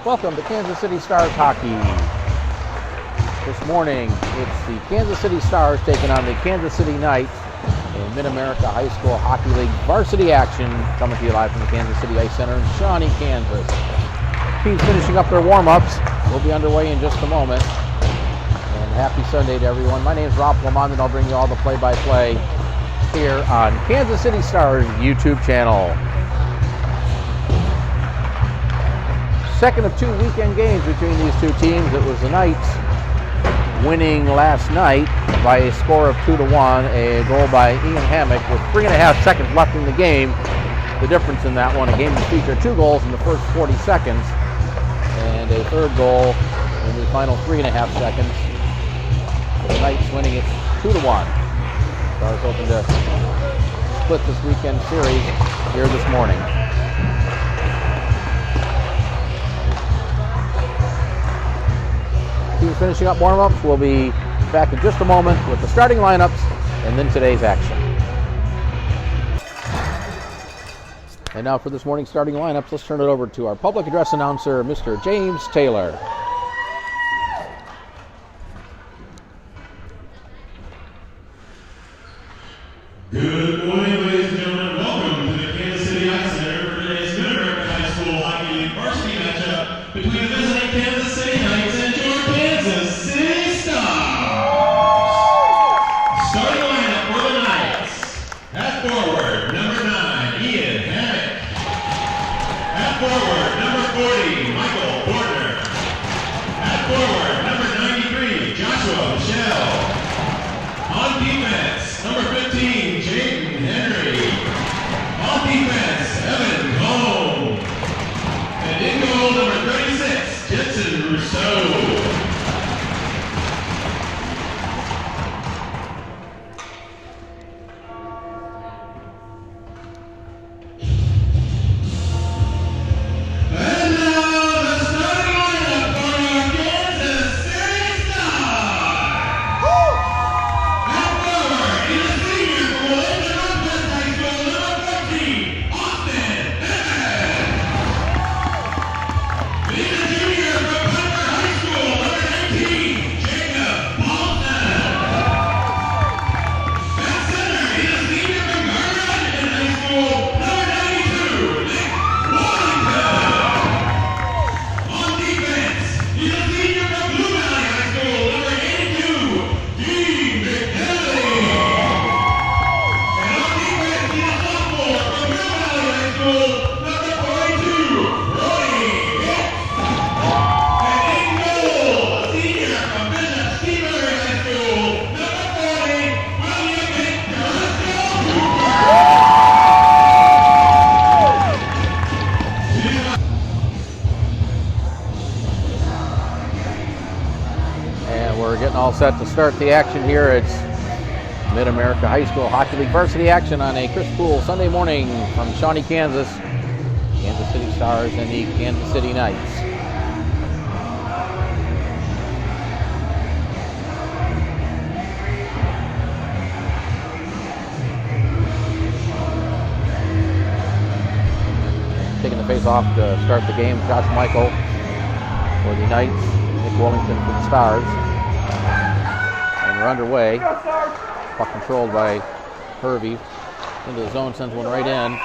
Welcome to Kansas City Stars hockey. This morning, it's the Kansas City Stars taking on the Kansas City Knights in Mid-America High School Hockey League varsity action, coming to you live from the Kansas City Ice Center in Shawnee, Kansas. Teams finishing up their warm-ups. We'll be underway in just a moment. And happy Sunday to everyone. My name is Rob Lamont, and I'll bring you all the play-by-play here on Kansas City Stars YouTube channel. Second of two weekend games between these two teams. It was the Knights winning last night by a score of 2-1, a goal by Ian Hammock with 3.5 seconds left in the game. The difference in that one, a game that featured 2 goals in the first 40 seconds and a third goal in the final 3.5 seconds. The Knights winning it 2-1. Stars hoping to split this weekend series here this morning. Teams finishing up warm-ups. We'll be back in just a moment with the starting lineups and then today's action. And now for this morning's starting lineups, let's turn it over to our public address announcer, Mr. James Taylor. Good morning, ladies and gentlemen. Welcome to the Kansas City Ice Center for today's Mid-America High School Hockey League varsity matchup between the visiting Kansas City Knights and your Kansas City Stars. Starting lineup for the Knights. At forward, number 9, Ian Hammock. At forward, number 40, Michael Porter. At forward, number 93, Joshua Michelle. On defense, number 15, Jaden Henry. On defense, Evan Cone. And in goal, number 36, Jensen Rousseau. And now, the starting lineup for our Kansas City Stars. At forward, in the senior for Williams Northwest High School, number 14, Austin Evans. In the junior from Hunter High School, number 19, Jacob Paulson. At center, in the senior from Gardner Washington High School, number 92, Nick Wallington. On defense, in the senior from Blue Valley High School, number 82, Dean McNally. And on defense, in the sophomore from Blue Valley High School, number 42, Brody Hicks. And in goal, a senior from Bishop Stephen High School, number 40, William Hicks Cooper. And we're getting all set to start the action here. It's Mid-America High School Hockey League varsity action on a crisp, cool Sunday morning from Shawnee, Kansas. Kansas City Stars and the Kansas City Knights. Taking the face off to start the game, Josh Michael for the Knights, Nick Wellington for the Stars. And we're underway. Puck controlled by Hervey. Into the zone, sends one right in.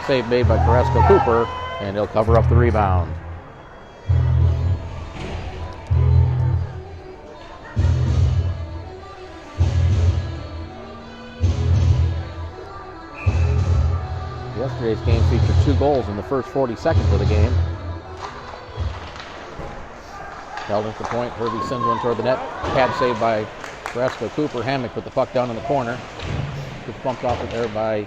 Save made by Carrasco Cooper, and he'll cover up the rebound. Yesterday's game featured 2 goals in the first 40 seconds of the game. Held at the point, Hervey sends one toward the net. Pad saved by Carrasco Cooper. Hammock with the puck down in the corner. Gets bumped off it there by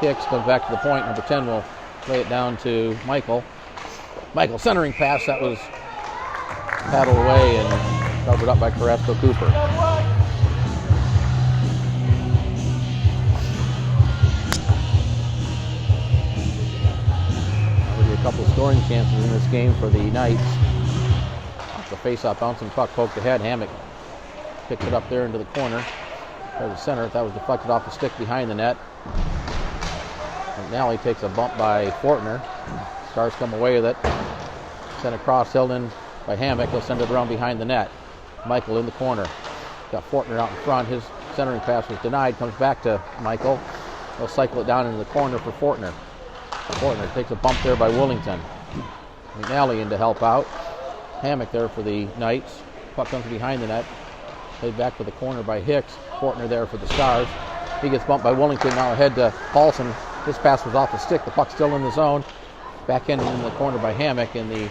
Hicks. Comes back to the point. Number 10 will lay it down to Michael. Michael centering pass that was paddled away and covered up by Carrasco Cooper. There'll be a couple of scoring chances in this game for the Knights. Off the face-off, bouncing puck poked ahead. Hammock picks it up there into the corner. There's the center. That was deflected off the stick behind the net. And now he takes a bump by Fortner. Stars come away with it. Sent across, held in by Hammock. He'll send it around behind the net. Michael in the corner. Got Fortner out in front. His centering pass was denied. Comes back to Michael. He'll cycle it down into the corner for Fortner. Fortner takes a bump there by Willington. McNally in to help out. Hammock there for the Knights. Puck comes behind the net. Played back to the corner by Hicks. Fortner there for the Stars. He gets bumped by Willington. Now ahead to Paulson. His pass was off the stick. The puck's still in the zone. Backhanded in the corner by Hammock, and the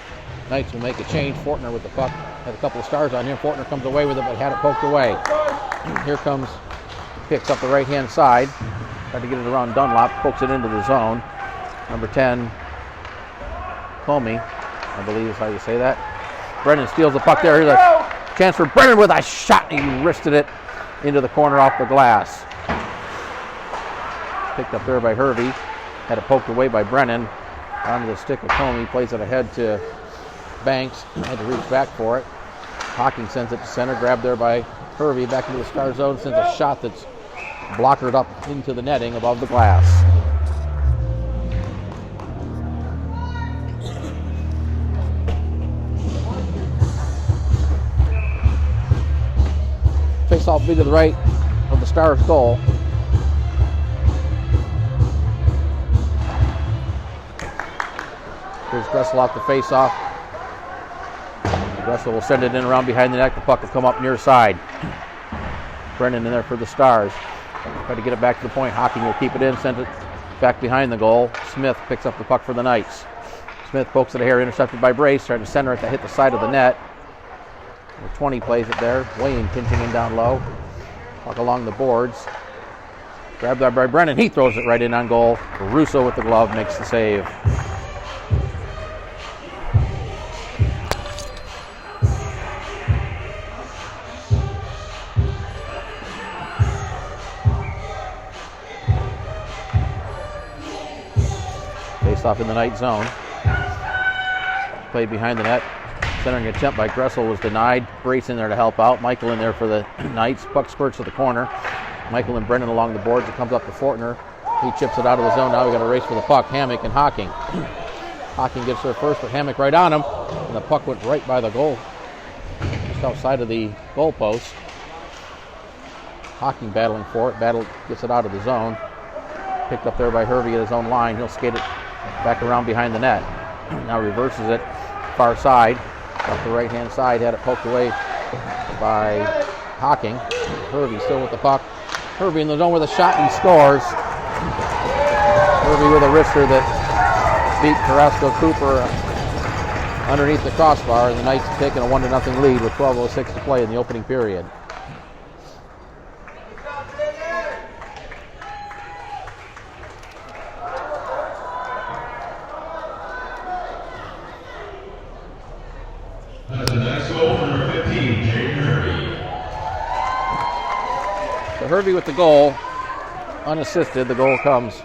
Knights will make a change. Fortner with the puck. Had a couple of Stars on him. Fortner comes away with it, but had it poked away. Here comes Hicks up the right-hand side. Tried to get it around Dunlop. Pokes it into the zone. Number 10, Comey, I believe is how you say that. Brennan steals the puck there. Here's a chance for Brennan with a shot. He wristed it into the corner off the glass. Picked up there by Hervey. Had it poked away by Brennan. Onto the stick of Comey. Plays it ahead to Banks. Had to reach back for it. Hawking sends it to center. Grabbed there by Hervey. Back into the Star zone. Sends a shot that's blockered up into the netting above the glass. Face off big to the right of the Stars goal. Here's Gressel off the face off. Gressel will send it in around behind the net. The puck will come up near side. Brennan in there for the Stars. Try to get it back to the point. Hawking will keep it in, send it back behind the goal. Smith picks up the puck for the Knights. Smith pokes it here, intercepted by Brace. Trying to center it to hit the side of the net. 20 plays it there. Wayne pinching in down low. Puck along the boards. Grabbed there by Brennan. He throws it right in on goal. Russo with the glove makes the save. Face off in the Knight zone. Played behind the net. Centering attempt by Gressel was denied. Brace in there to help out. Michael in there for the Knights. Puck spurts to the corner. Michael and Brennan along the boards. It comes up to Fortner. He chips it out of the zone. Now we got a race for the puck. Hammock and Hawking. Hawking gets there first, but Hammock right on him. And the puck went right by the goal. Just outside of the goal post. Hawking battling for it. Gets it out of the zone. Picked up there by Hervey at his own line. He'll skate it back around behind the net. Now reverses it far side. Off the right-hand side, had it poked away by Hawking. Hervey still with the puck. Hervey in the zone with a shot and scores. Hervey with a wrister that beat Carrasco Cooper underneath the crossbar, and the Knights have taken a 1-0 lead with 12:06 to play in the opening period. Hervey with the goal, unassisted. The goal comes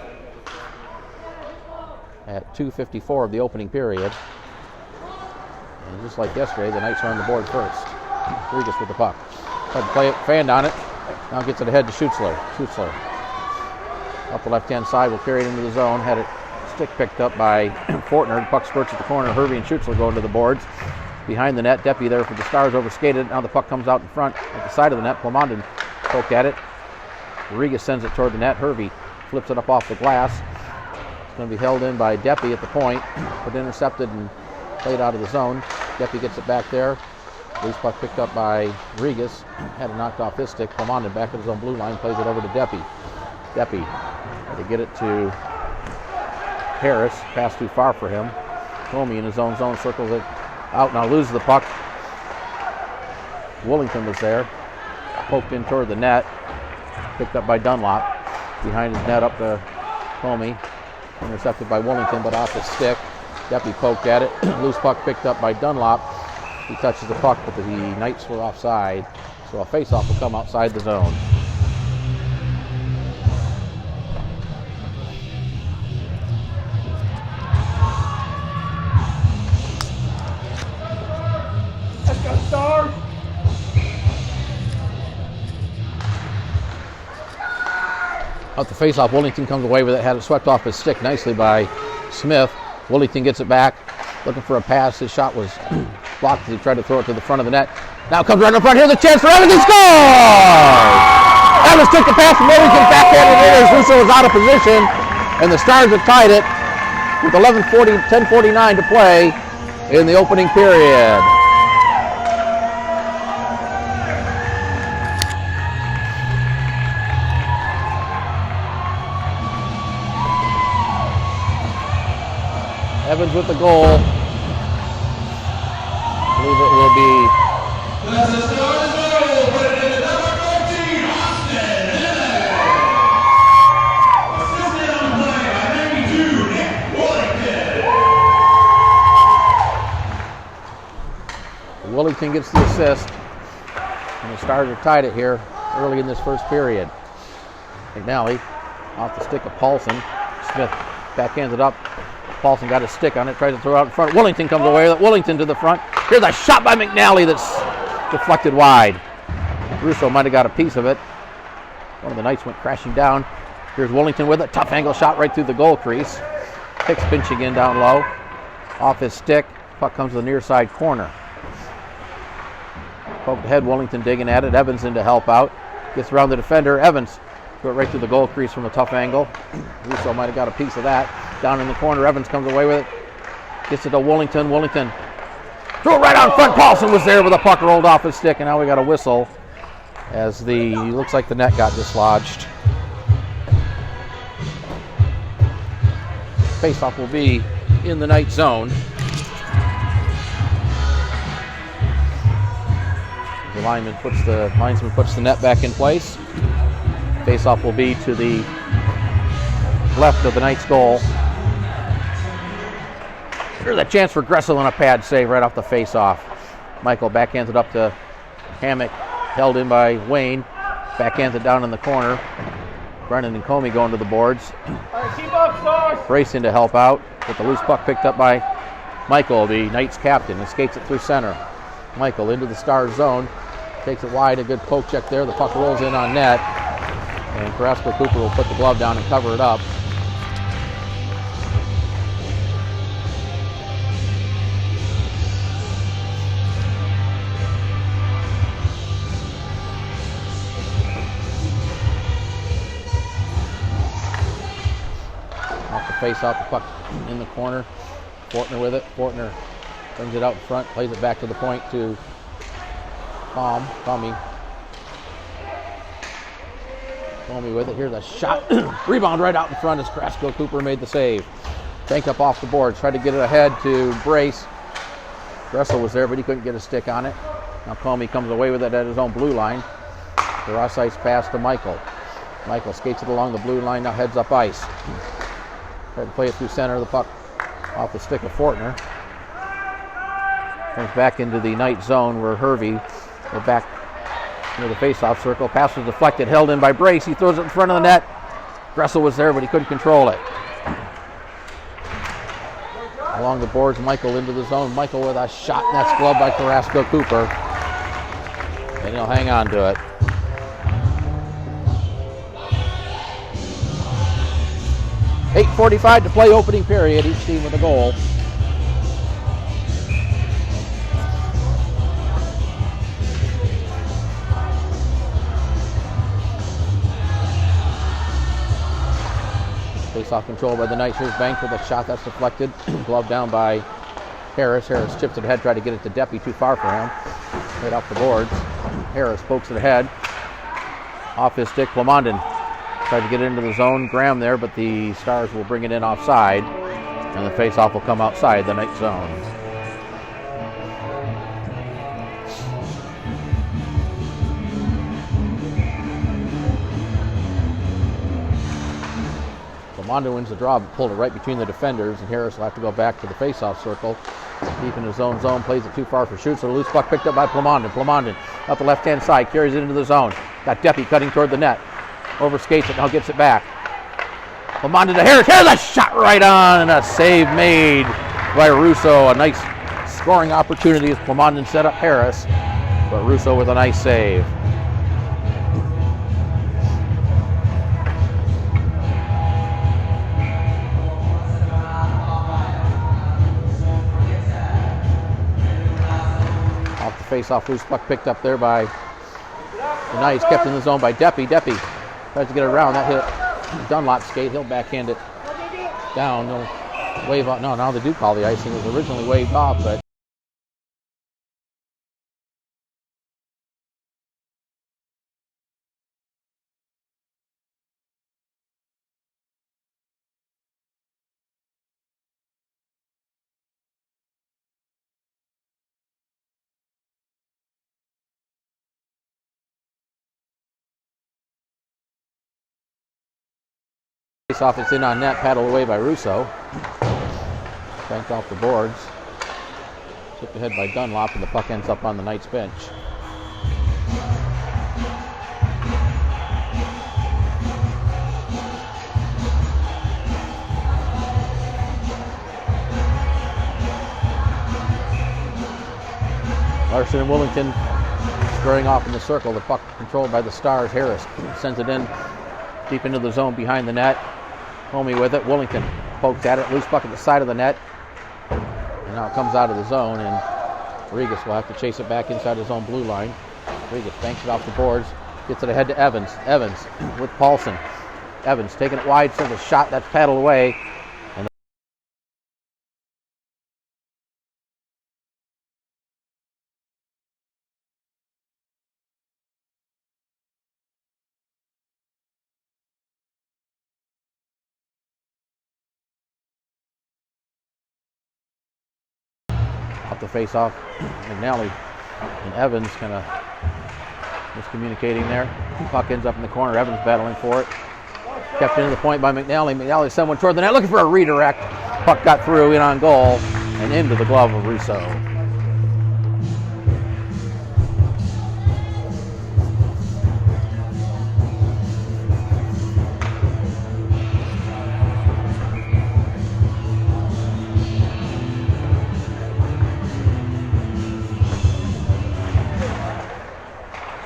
at 2:54 of the opening period. And just like yesterday, the Knights are on the board first. Rodriguez with the puck. Tried to play it, fanned on it. Now gets it ahead to Schutzler. Schutzler up the left-hand side will carry it into the zone. Had it stick picked up by Fortner. The puck spurts at the corner. Hervey and Schutzler go into the boards. Behind the net, Deppy there for the Stars overskated. Now the puck comes out in front at the side of the net. Plomondon poked at it. Rodriguez sends it toward the net. Hervey flips it up off the glass. It's going to be held in by Deppy at the point, but intercepted and played out of the zone. Deppy gets it back there. Loose puck picked up by Rodriguez. Had it knocked off his stick. Plomondon back at his own blue line, plays it over to Deppy. Deppy to get it to Harris. Pass too far for him. Comey in his own zone circles it out. Now loses the puck. Willington was there. Poked in toward the net. Picked up by Dunlop. Behind his net up to Comey. Intercepted by Willington, but off the stick. Deppy poked at it. Loose puck picked up by Dunlop. He touches the puck, but the Knights were offside. So a face-off will come outside the zone. Let's go, Stars! Out the face-off, Willington comes away with it. Had it swept off his stick nicely by Smith. Willington gets it back. looking for a pass. His shot was blocked as he tried to throw it to the front of the net. Now comes right in front. Here's a chance for Evans. He scores! Evans took the pass from Wellington, backhanded it as Russo was out of position, and the Stars have tied it with 10:49 to play in the opening period. Evans with the goal. I believe it will be. That's the Stars goal, put it into number 14, Austin. Assisted on the play by 92, Nick Wellington. Wellington gets the assist, and the Stars are tied it here early in this first period. McNally off the stick of Paulson. Smith backhands it up. Paulson got his stick on it, tried to throw it out in front. Wellington comes away with it. Wellington to the front. Here's a shot by McNally that's deflected wide. Russo might have got a piece of it. One of the Knights went crashing down. Here's Wellington with it. Tough angle shot right through the goal crease. Hicks pinching in down low. Off his stick. Puck comes to the near side corner. Poked ahead. Wellington digging at it. Evans in to help out. Gets around the defender. Evans threw it right through the goal crease from a tough angle. Russo might have got a piece of that. Down in the corner, Evans comes away with it. Gets it to Wellington. Wellington threw it right out in front. Paulson was there with the puck rolled off his stick, and now we got a whistle as looks like the net got dislodged. Faceoff will be in the Knight zone. The linesman puts the net back in place. Faceoff will be to the left of the Knights goal. There's a chance for Gressel and a pad save right off the face-off. Michael backhands it up to Hammock, held in by Wayne. Backhands it down in the corner. Brennan and Comey going to the boards. All right, keep up, Stars. Brace in to help out, with the loose puck picked up by Michael, the Knights captain, and skates it through center. Michael into the Stars zone, takes it wide, a good poke check there. The puck rolls in on net, and Carrasco Cooper will put the glove down and cover it up. Face off the puck in the corner. Fortner with it. Fortner brings it out in front, plays it back to the point to Comey with it. Here's a shot. Rebound right out in front as Carrasco Cooper made the save. Bank up off the boards. Tried to get it ahead to Brace. Gressel was there, but he couldn't get a stick on it. Now Comey comes away with it at his own blue line. The Ross ice pass to Michael. Michael skates it along the blue line, now heads up ice. Tried to play it through center, the puck off the stick of Fortner. Comes back into the Knight zone where Hervey will back near the face-off circle. Pass was deflected, held in by Brace. He throws it in front of the net. Gressel was there, but he couldn't control it. Along the boards, Michael into the zone. Michael with a shot, and that's gloved by Carrasco Cooper. And he'll hang on to it. .8:45 to play opening period, each team with a goal. Face-off control by the Knights. Here's Banks with a shot that's deflected. Glove down by Harris. Harris chips it ahead, tried to get it to Deppy, too far for him. Right off the boards. Harris pokes it ahead. Off his stick, Plamondon tried to get into the zone. Graham there, but the Stars will bring it in offside, and the face-off will come outside the Knight zone. Plamondon wins the draw, but pulled it right between the defenders, and Harris will have to go back to the face-off circle. Deep in his own zone, plays it too far for shoots. So the loose puck picked up by Plamondon. Plamondon up the left-hand side, carries it into the zone. Got Deppy cutting toward the net. Overskates it, now gets it back. Plamondon to Harris. Here's a shot right on, and a save made by Russo. A nice scoring opportunity as Plamondon set up Harris, but Russo with a nice save. face-off. Loose puck picked up there by the Knights. Kept in the zone by Deppy. Deppy tries to get it around. That hit Dunlop's skate. He'll backhand it down. He'll wave off. No, now they do call the icing. It was originally waved off, but face-off is in on net, paddled away by Russo. Banked off the boards. Tipped ahead by Dunlop, and the puck ends up on the Knights bench. Larson and Willington squaring off in the circle. The puck controlled by the Stars. Harris sends it in deep into the zone behind the net. Homie with it. Willington pokes at it. Loose puck at the side of the net. And now it comes out of the zone, and Regas will have to chase it back inside his own blue line. Regas banks it off the boards. Gets it ahead to Evans. Evans with Paulson. Evans taking it wide, sends a shot that's paddled away. Off the face-off, McNally and Evans kind of miscommunicating there. Puck ends up in the corner. Evans battling for it. Kept into the point by McNally. McNally sent one toward the net, looking for a redirect. Puck got through, in on goal, and into the glove of Russo.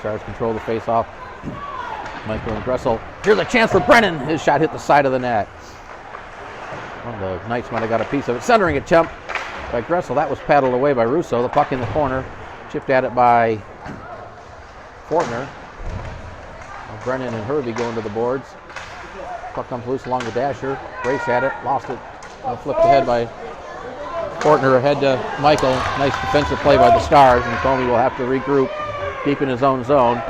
Stars control the face-off. Michael and Gressel. Here's a chance for Brennan. His shot hit the side of the net. One of the Knights might have got a piece of it. Centering attempt by Gressel. That was paddled away by Russo. The puck in the corner. Chipped at it by Fortner. Brennan and Hervey go into the boards. Puck comes loose along the dasher. Grace had it. Lost it. Flipped ahead by Fortner ahead to Michael. Nice defensive play by the Stars. And Comey will have to regroup deep in his own zone.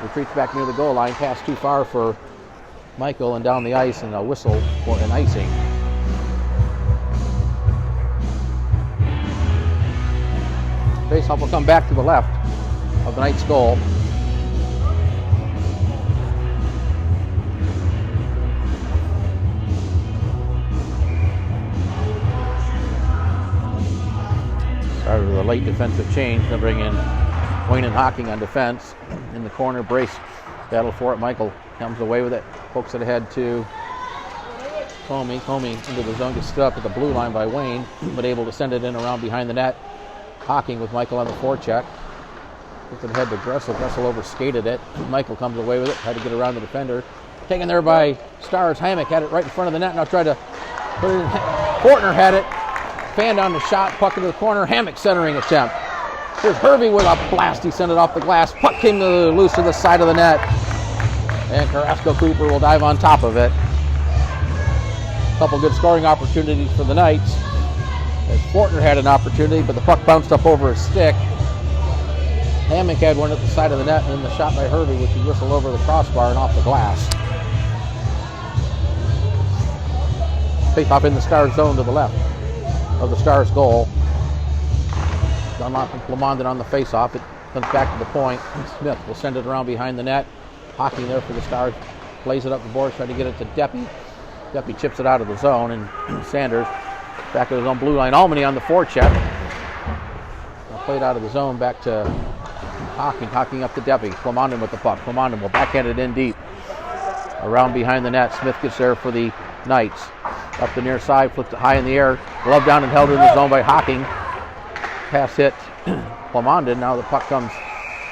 Retreats back near the goal line. Pass too far for Michael and down the ice, and a whistle for an icing. Faceoff will come back to the left of the Knights' goal. Started with a late defensive change. They'll bring in Wayne and Hocking on defense. In the corner, Brace battle for it. Michael comes away with it, pokes it ahead to Comey. Comey into the zone, gets stood up at the blue line by Wayne, but able to send it in around behind the net. Hocking with Michael on the forecheck. Gets it ahead to Gressel. Gressel overskated it. Michael comes away with it, tried to get around the defender. Taken there by Stars. Hammock had it right in front of the net. Now tried to put it in. Fortner had it. Fanned on the shot, puck into the corner. Hammock centering attempt. Here's Hervey with a blast. He sent it off the glass. Puck came loose to the side of the net. And Carrasco Cooper will dive on top of it. A couple good scoring opportunities for the Knights. As Fortner had an opportunity, but the puck bounced up over his stick. Hammock had one at the side of the net, and then the shot by Hervey, which he whistled over the crossbar and off the glass. Face-off in the Stars zone to the left of the Stars goal. Dunlop and Plamondon on the face-off. It comes back to the point. Smith will send it around behind the net. Hocking there for the Stars. Plays it up the boards, trying to get it to Deppy. Deppy chips it out of the zone, and Sanders back to his own blue line. Albany on the forecheck. Played out of the zone back to Hocking. Hocking up to Deppy. Plamondon with the puck. Plamondon will backhand it in deep. Around behind the net. Smith gets there for the Knights. Up the near side, flipped it high in the air. Glove down and held in the zone by Hocking. Pass hit Plamondon. Now the puck comes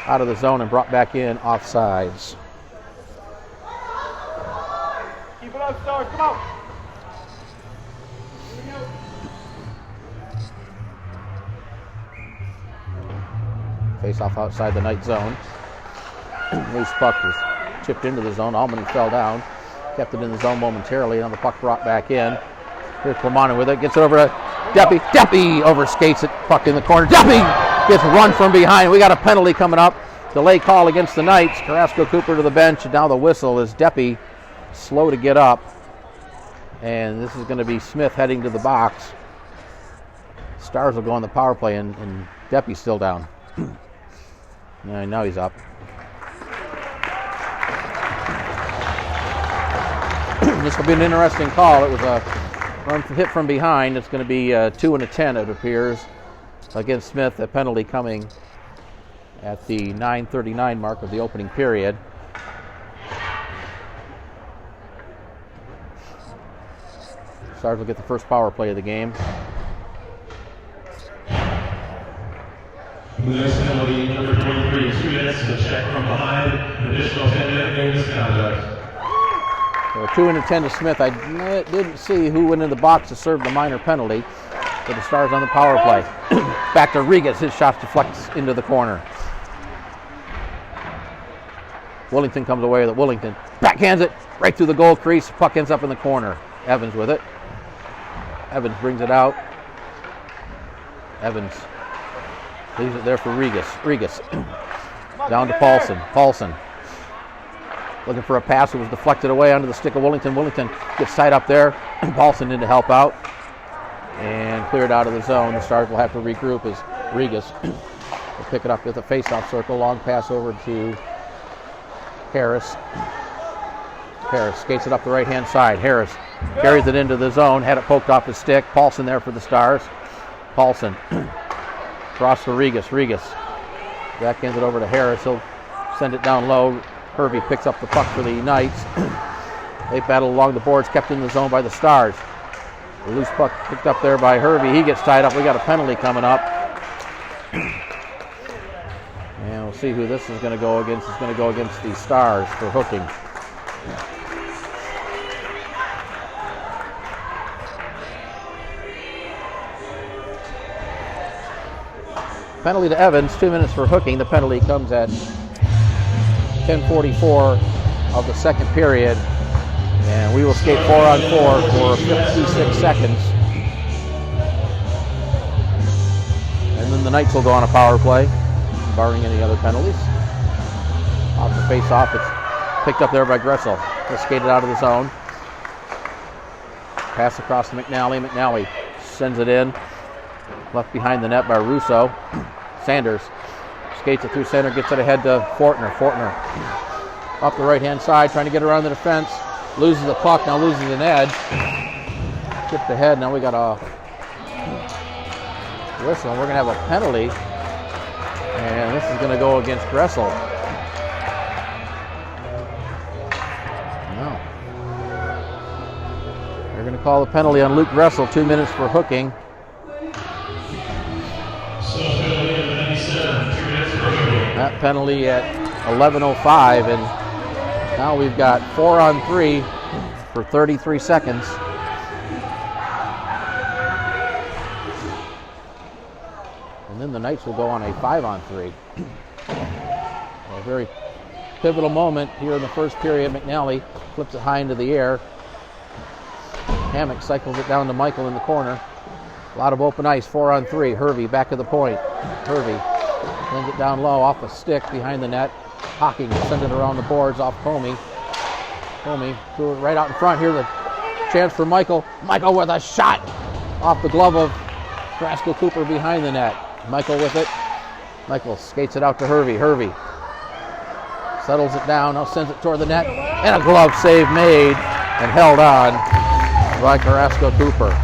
out of the zone and brought back in offsides. Keep it up, Stars. Come on. Face off outside the Knight zone. Loose puck was chipped into the zone. Albany fell down. Kept it in the zone momentarily. And the puck brought back in. Here's Clemani with it. Gets it over to Deppy. Deppy overskates it. Puck in the corner. Deppy gets run from behind. We got a penalty coming up. Delay call against the Knights. Carrasco Cooper to the bench. And now the whistle is Deppy slow to get up. And this is going to be Smith heading to the box. Stars will go on the power play, and Deppy's still down. And now he's up. This will be an interesting call. It was a run hit from behind. It's going to be 2 and a 10, it appears, against Smith. A penalty coming at the 9:39 mark of the opening period. Stars will get the first power play of the game. The next penalty, number 23, 2 minutes to check from behind, an additional 10-minute game misconduct. So 2 and a 10 to Smith. I didn't see who went in the box to serve the minor penalty for the Stars on the power play. Back to Regas. His shot deflects into the corner. Willington comes away with it. Willington backhands it right through the goal crease. Puck ends up in the corner. Evans with it. Evans brings it out. Evans leaves it there for Regas. Regas down to Paulson. Paulson looking for a pass. It was deflected away onto the stick of Willington. Willington gets tied up there. Paulson in to help out and cleared out of the zone. The Stars will have to regroup as Regas will pick it up at the face-off circle. Long pass over to Harris. Harris skates it up the right-hand side. Harris carries it into the zone. Had it poked off his stick. Paulson there for the Stars. Paulson across to Regas. Regas backhands it over to Harris. He'll send it down low. Hervey picks up the puck for the Knights. They battle along the boards, kept in the zone by the Stars. The loose puck picked up there by Hervey. He gets tied up. We got a penalty coming up. And we'll see who this is going to go against. It's going to go against the Stars for hooking. Penalty to Evans, 2 minutes for hooking. The penalty comes at 10:44 of the second period. And we will skate 4-on-4 for 56 seconds. And then the Knights will go on a power play, barring any other penalties. Off the face-off, it's picked up there by Gressel. He'll skate it out of the zone. Pass across to McNally. McNally sends it in. Left behind the net by Russo. Sanders skates it through center, gets it ahead to Fortner. Fortner up the right-hand side, trying to get around the defense. Loses the puck, now loses an edge. Tipped ahead, now we got a whistle. We're going to have a penalty. And this is going to go against Gressel. No. They're going to call the penalty on Luke Gressel, 2 minutes for hooking. That penalty at 11:05, and now we've got 4-on-3 for 33 seconds. And then the Knights will go on a 5-on-3. A very pivotal moment here in the first period. McNally flips it high into the air. Hammock cycles it down to Michael in the corner. A lot of open ice, 4-on-3. Hervey back of the point. Hervey sends it down low off a stick behind the net. Hocking will send it around the boards off Comey. Comey threw it right out in front. Here's a chance for Michael. Michael with a shot off the glove of Carrasco Cooper behind the net. Michael with it. Michael skates it out to Hervey. Hervey settles it down. Now sends it toward the net. And a glove save made and held on by Carrasco Cooper.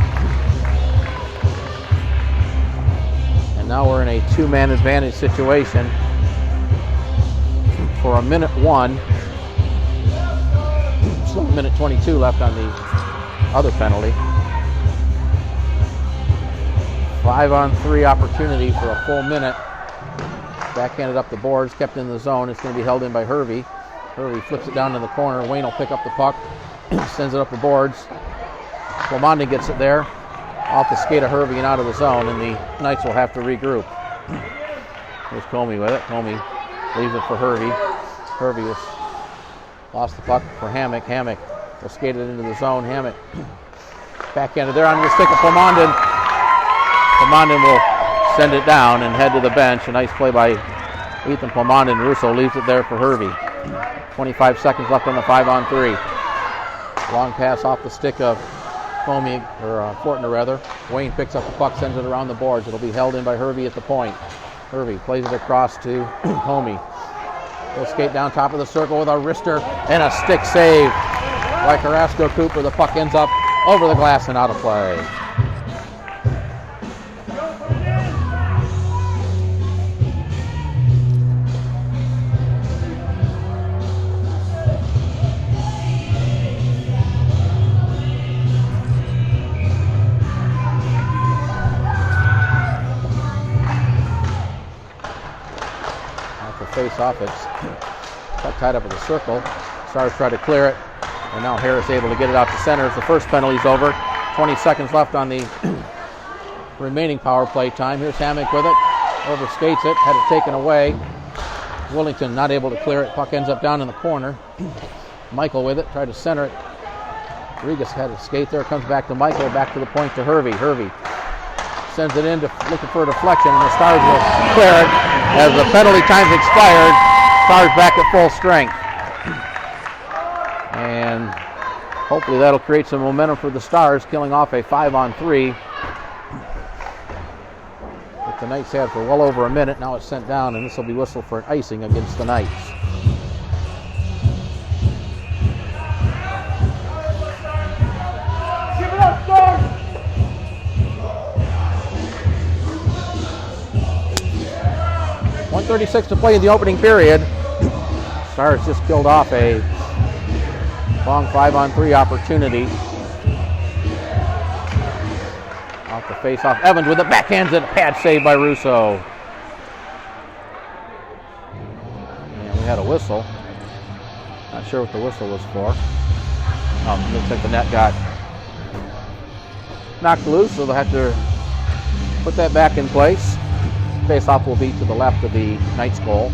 Now we're in a two-man advantage situation for a minute 1. Still a minute 22 left on the other penalty. 5-on-3 opportunity for a full minute. Backhanded up the boards, kept in the zone. It's going to be held in by Hervey. Hervey flips it down in the corner. Wayne will pick up the puck, sends it up the boards. Lamonde gets it there. Off the skate of Hervey and out of the zone, and the Knights will have to regroup. Here's Comey with it. Comey leaves it for Hervey. Hervey has lost the puck for Hammock. Hammock will skate it into the zone. Hammock backhanded there on the stick of Plamondon. Plamondon will send it down and head to the bench. A nice play by Ethan Plamondon. Russo leaves it there for Hervey. 25 seconds left on the 5-on-3. Long pass off the stick of Comey, or Fortner rather. Wayne picks up the puck, sends it around the boards. It'll be held in by Hervey at the point. Hervey plays it across to Comey. He'll skate down top of the circle with a wrister and a stick save by Carrasco Cooper. The puck ends up over the glass and out of play. Face off, it's got tied up in the circle. Stars try to clear it, and now Harris able to get it out to center as the first penalty's over. 20 seconds left on the remaining power play time. Here's Hammock with it, overskates it, had it taken away. Willington not able to clear it, puck ends up down in the corner. Michael with it, tried to center it. Regas had to skate there, comes back to Michael, back to the point to Hervey. Hervey sends it in, looking for a deflection, and the Stars will clear it. As the penalty time's expired, Stars back at full strength. And hopefully that'll create some momentum for the Stars, killing off a 5-on-3 that the Knights had for well over a minute. Now it's sent down, and this will be whistled for an icing against the Knights. Give it up, Stars! 1:36 to play in the opening period. Stars just killed off a long 5-on-3 opportunity. Off the face-off, Evans with it, backhands it, pad save by Russo. And we had a whistle. Not sure what the whistle was for. Looks like the net got knocked loose, so they'll have to put that back in place. Face-off will be to the left of the Knights goal.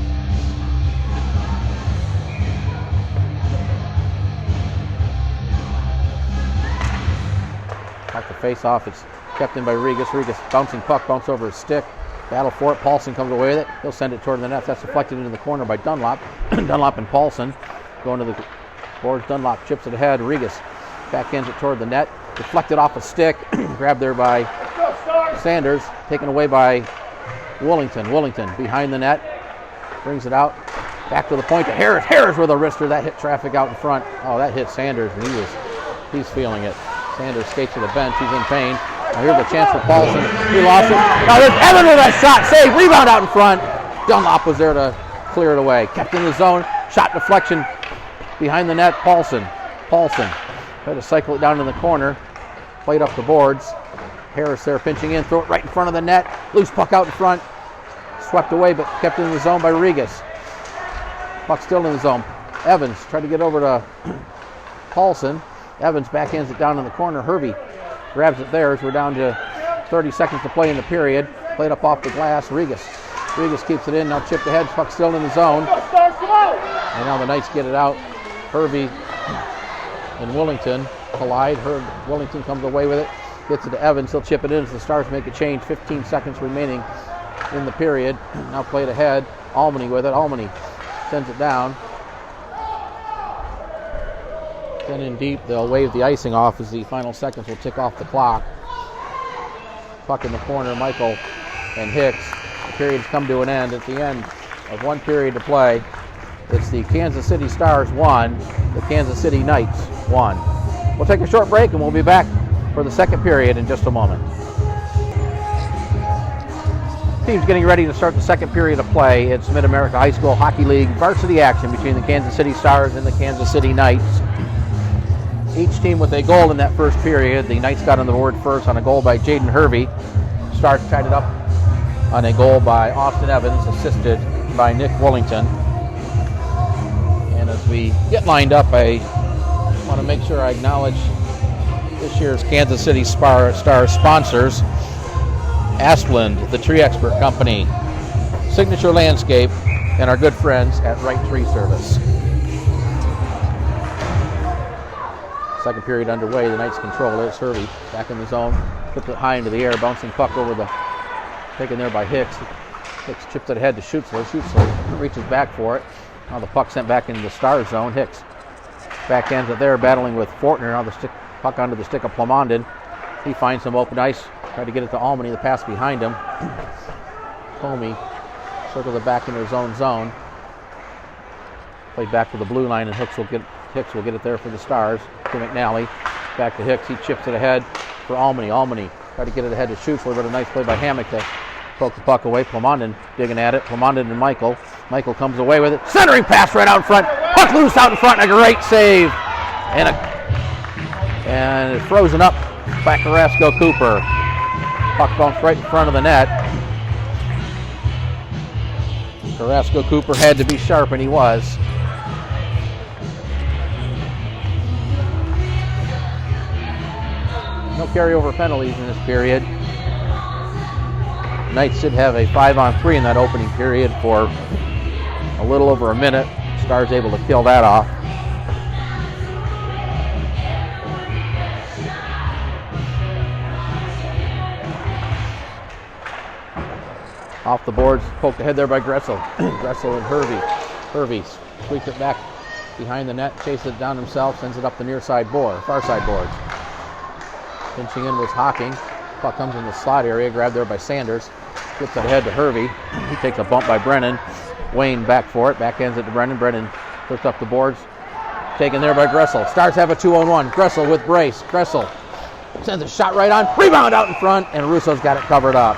Back to face-off, it's kept in by Regas. Regas bouncing puck, bounce over his stick. Battle for it, Paulson comes away with it. He'll send it toward the net. That's deflected into the corner by Dunlop. Dunlop and Paulson going to the boards. Dunlop chips it ahead. Regas backhands it toward the net. Deflected off a stick. Grabbed there by Sanders. Taken away by Willington. Willington behind the net. Brings it out. Back to the point to Harris. Harris with a wrister. That hit traffic out in front. Oh, that hit Sanders, and he's feeling it. Sanders skates to the bench. He's in pain. Now here's a chance for Paulson. He lost it. Now there's Evan with a shot. Save. Rebound out in front. Dunlop was there to clear it away. Kept in the zone. Shot deflection behind the net. Paulson tried to cycle it down in the corner. Played up the boards. Harris there pinching in. Throw it right in front of the net. Loose puck out in front. Swept away, but kept in the zone by Regas. Puck still in the zone. Evans tried to get over to Paulson. Evans backhands it down in the corner. Hervey grabs it there as we're down to 30 seconds to play in the period. Played up off the glass. Regas keeps it in. Now chipped ahead. Puck still in the zone. And now the Knights get it out. Hervey and Willington collide. Willington comes away with it. Gets it to Evans. He'll chip it in as the Stars make a change. 15 seconds remaining in the period. Now played ahead. Almany with it. Almany sends it down. 10 in deep. They'll wave the icing off as the final seconds will tick off the clock. Puck in the corner. Michael and Hicks. The period's come to an end. At the end of one period to play, it's the Kansas City Stars 1, the Kansas City Knights 1. We'll take a short break and we'll be back for the second period in just a moment. Team's getting ready to start the second period of play. It's Mid-America High School Hockey League varsity action between the Kansas City Stars and the Kansas City Knights. Each team with a goal in that first period. The Knights got on the board first on a goal by Jaden Hervey. Stars tied it up on a goal by Austin Evans, assisted by Nick Willington. And as we get lined up, I want to make sure I acknowledge this year's Kansas City Stars sponsors. Asplund, the Tree Expert Company, Signature Landscape, and our good friends at Right Tree Service. Second period underway. The Knights control it. It's Hervey back in the zone. Flips it high into the air. Bouncing puck over the... Taken there by Hicks. Hicks chips it ahead to Schutzler. Schutzler reaches back for it. Now the puck sent back into the Stars zone. Hicks backhands it there, battling with Fortner. Now the puck onto the stick of Plamondon. He finds some open ice. Tried to get it to Albany. The pass behind him. Comey circles it back into his own zone. Played back to the blue line, and Hicks will get it there for the Stars. To McNally. Back to Hicks. He chips it ahead for Albany. Albany tried to get it ahead to Schutzler, but a nice play by Hammock to poke the puck away. Plamondon digging at it. Plamondon and Michael. Michael comes away with it. Centering pass right out in front. Puck loose out in front. A great save. And it's frozen up by Carrasco Cooper. Puck bounced right in front of the net. Carrasco Cooper had to be sharp, and he was. No carryover penalties in this period. Knights should have a 5-on-3 in that opening period for a little over a minute. Stars able to kill that off. Off the boards, poked ahead there by Gressel. Gressel and Hervey. Hervey sweeps it back behind the net, chases it down himself, sends it up the near side board, far side boards. Pinching in was Hocking. Puck comes in the slot area, grabbed there by Sanders. Flips it ahead to Hervey. He takes a bump by Brennan. Wayne back for it, backhands it to Brennan. Brennan flips up the boards. Taken there by Gressel. Stars have a 2-on-1. Gressel with brace. Gressel sends a shot right on. Rebound out in front, and Russo's got it covered up.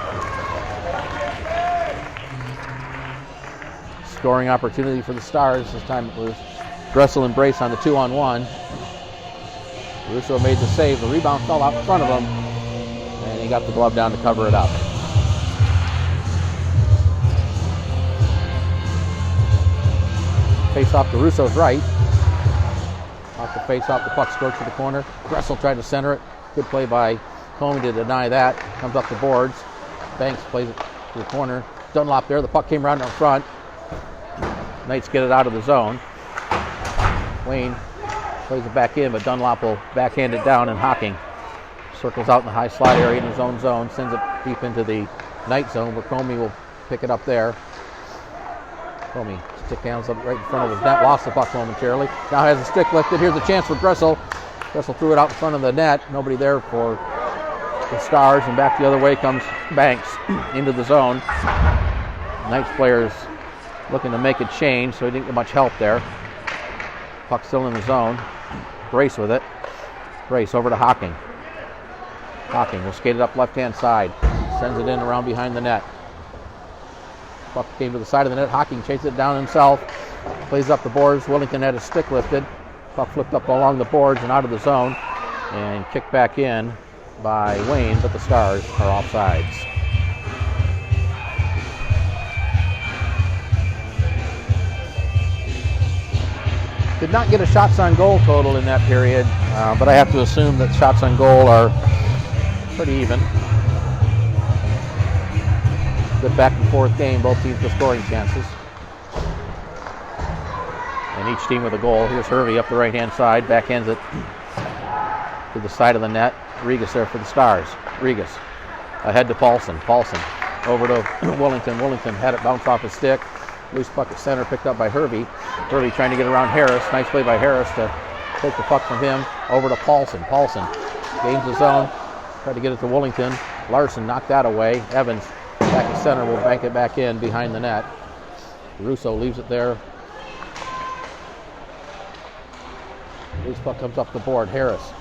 Scoring opportunity for the Stars. This time it was Gressel and Brace on the 2-on-1. Russo made the save. The rebound fell out in front of him, and he got the glove down to cover it up. Face off to Russo's right. Off the face off, the puck squirts to the corner. Gressel tried to center it. Good play by Comey to deny that. Comes up the boards. Banks plays it to the corner. Dunlop there. The puck came around in front. Knights get it out of the zone. Wayne plays it back in, but Dunlop will backhand it down, and Hocking circles out in the high slot area in his own zone, sends it deep into the Knight zone, where Comey will pick it up there. Comey stick hands up right in front of his net, lost the puck momentarily. Now has the stick lifted. Here's a chance for Gressel. Gressel threw it out in front of the net. Nobody there for the Stars, and back the other way comes Banks into the zone. Knights players looking to make a change, so he didn't get much help there. Puck still in the zone. Brace with it. Brace over to Hocking. Hocking will skate it up left-hand side. Sends it in around behind the net. Puck came to the side of the net. Hocking chases it down himself. Plays up the boards. Willington had his stick lifted. Puck flipped up along the boards and out of the zone. And kicked back in by Wayne, but the Stars are offsides. Did not get a shots on goal total in that period, but I have to assume that shots on goal are pretty even. Good back and forth game, both teams with scoring chances. And each team with a goal. Here's Hervey up the right-hand side, backhands it to the side of the net. Regas there for the Stars. Regas ahead to Paulson. Paulson over to Willington. Willington had it bounce off his stick. Loose puck at center, picked up by Hervey. Hervey trying to get around Harris. Nice play by Harris to take the puck from him over to Paulson. Paulson gains the zone. Tried to get it to Willington. Larson knocked that away. Evans back at center will bank it back in behind the net. Russo leaves it there. Loose puck comes up the board. Harris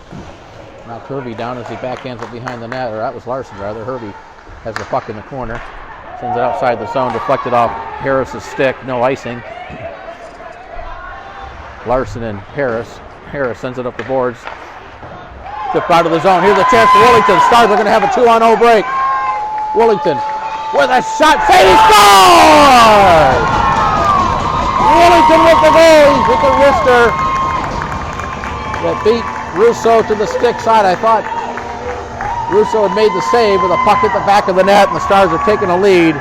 knocks Hervey down as he backhands it behind the net. Or that was Larson rather. Hervey has the puck in the corner. Sends it outside the zone, deflected off Harris's stick, no icing. Larson and Harris. Harris sends it up the boards. Tipped out of the zone. Here's a chance for Willington. Stars are going to have a 2-on-0 break. Willington with a shot. Save, he scores! Willington with the goal. He's with the wrister that beat Russo to the stick side. I thought Russo had made the save with a puck at the back of the net, and the Stars are taking a lead.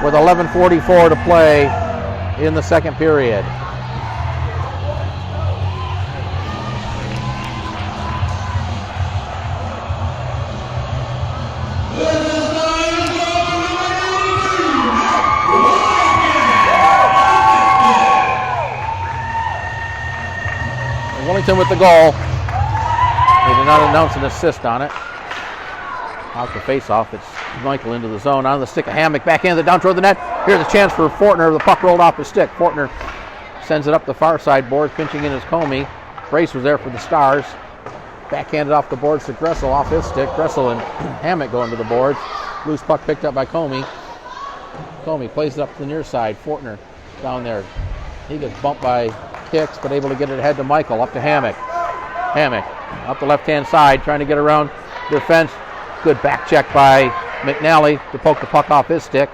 with 11:44 to play in the second period. Wellington with the goal. They did not announce an assist on it. Off the face-off, it's Michael into the zone. On the stick of Hammock, backhands it down toward the net. Here's a chance for Fortner. The puck rolled off his stick. Fortner sends it up the far side boards, pinching in his Comey. Brace was there for the Stars. Backhanded off the boards to Gressel off his stick. Gressel and Hammock going to the boards. Loose puck picked up by Comey. Comey plays it up to the near side. Fortner down there. He gets bumped by Hicks, but able to get it ahead to Michael. Up to Hammock. Hammock up the left-hand side, trying to get around the defense. Good back check by McNally to poke the puck off his stick.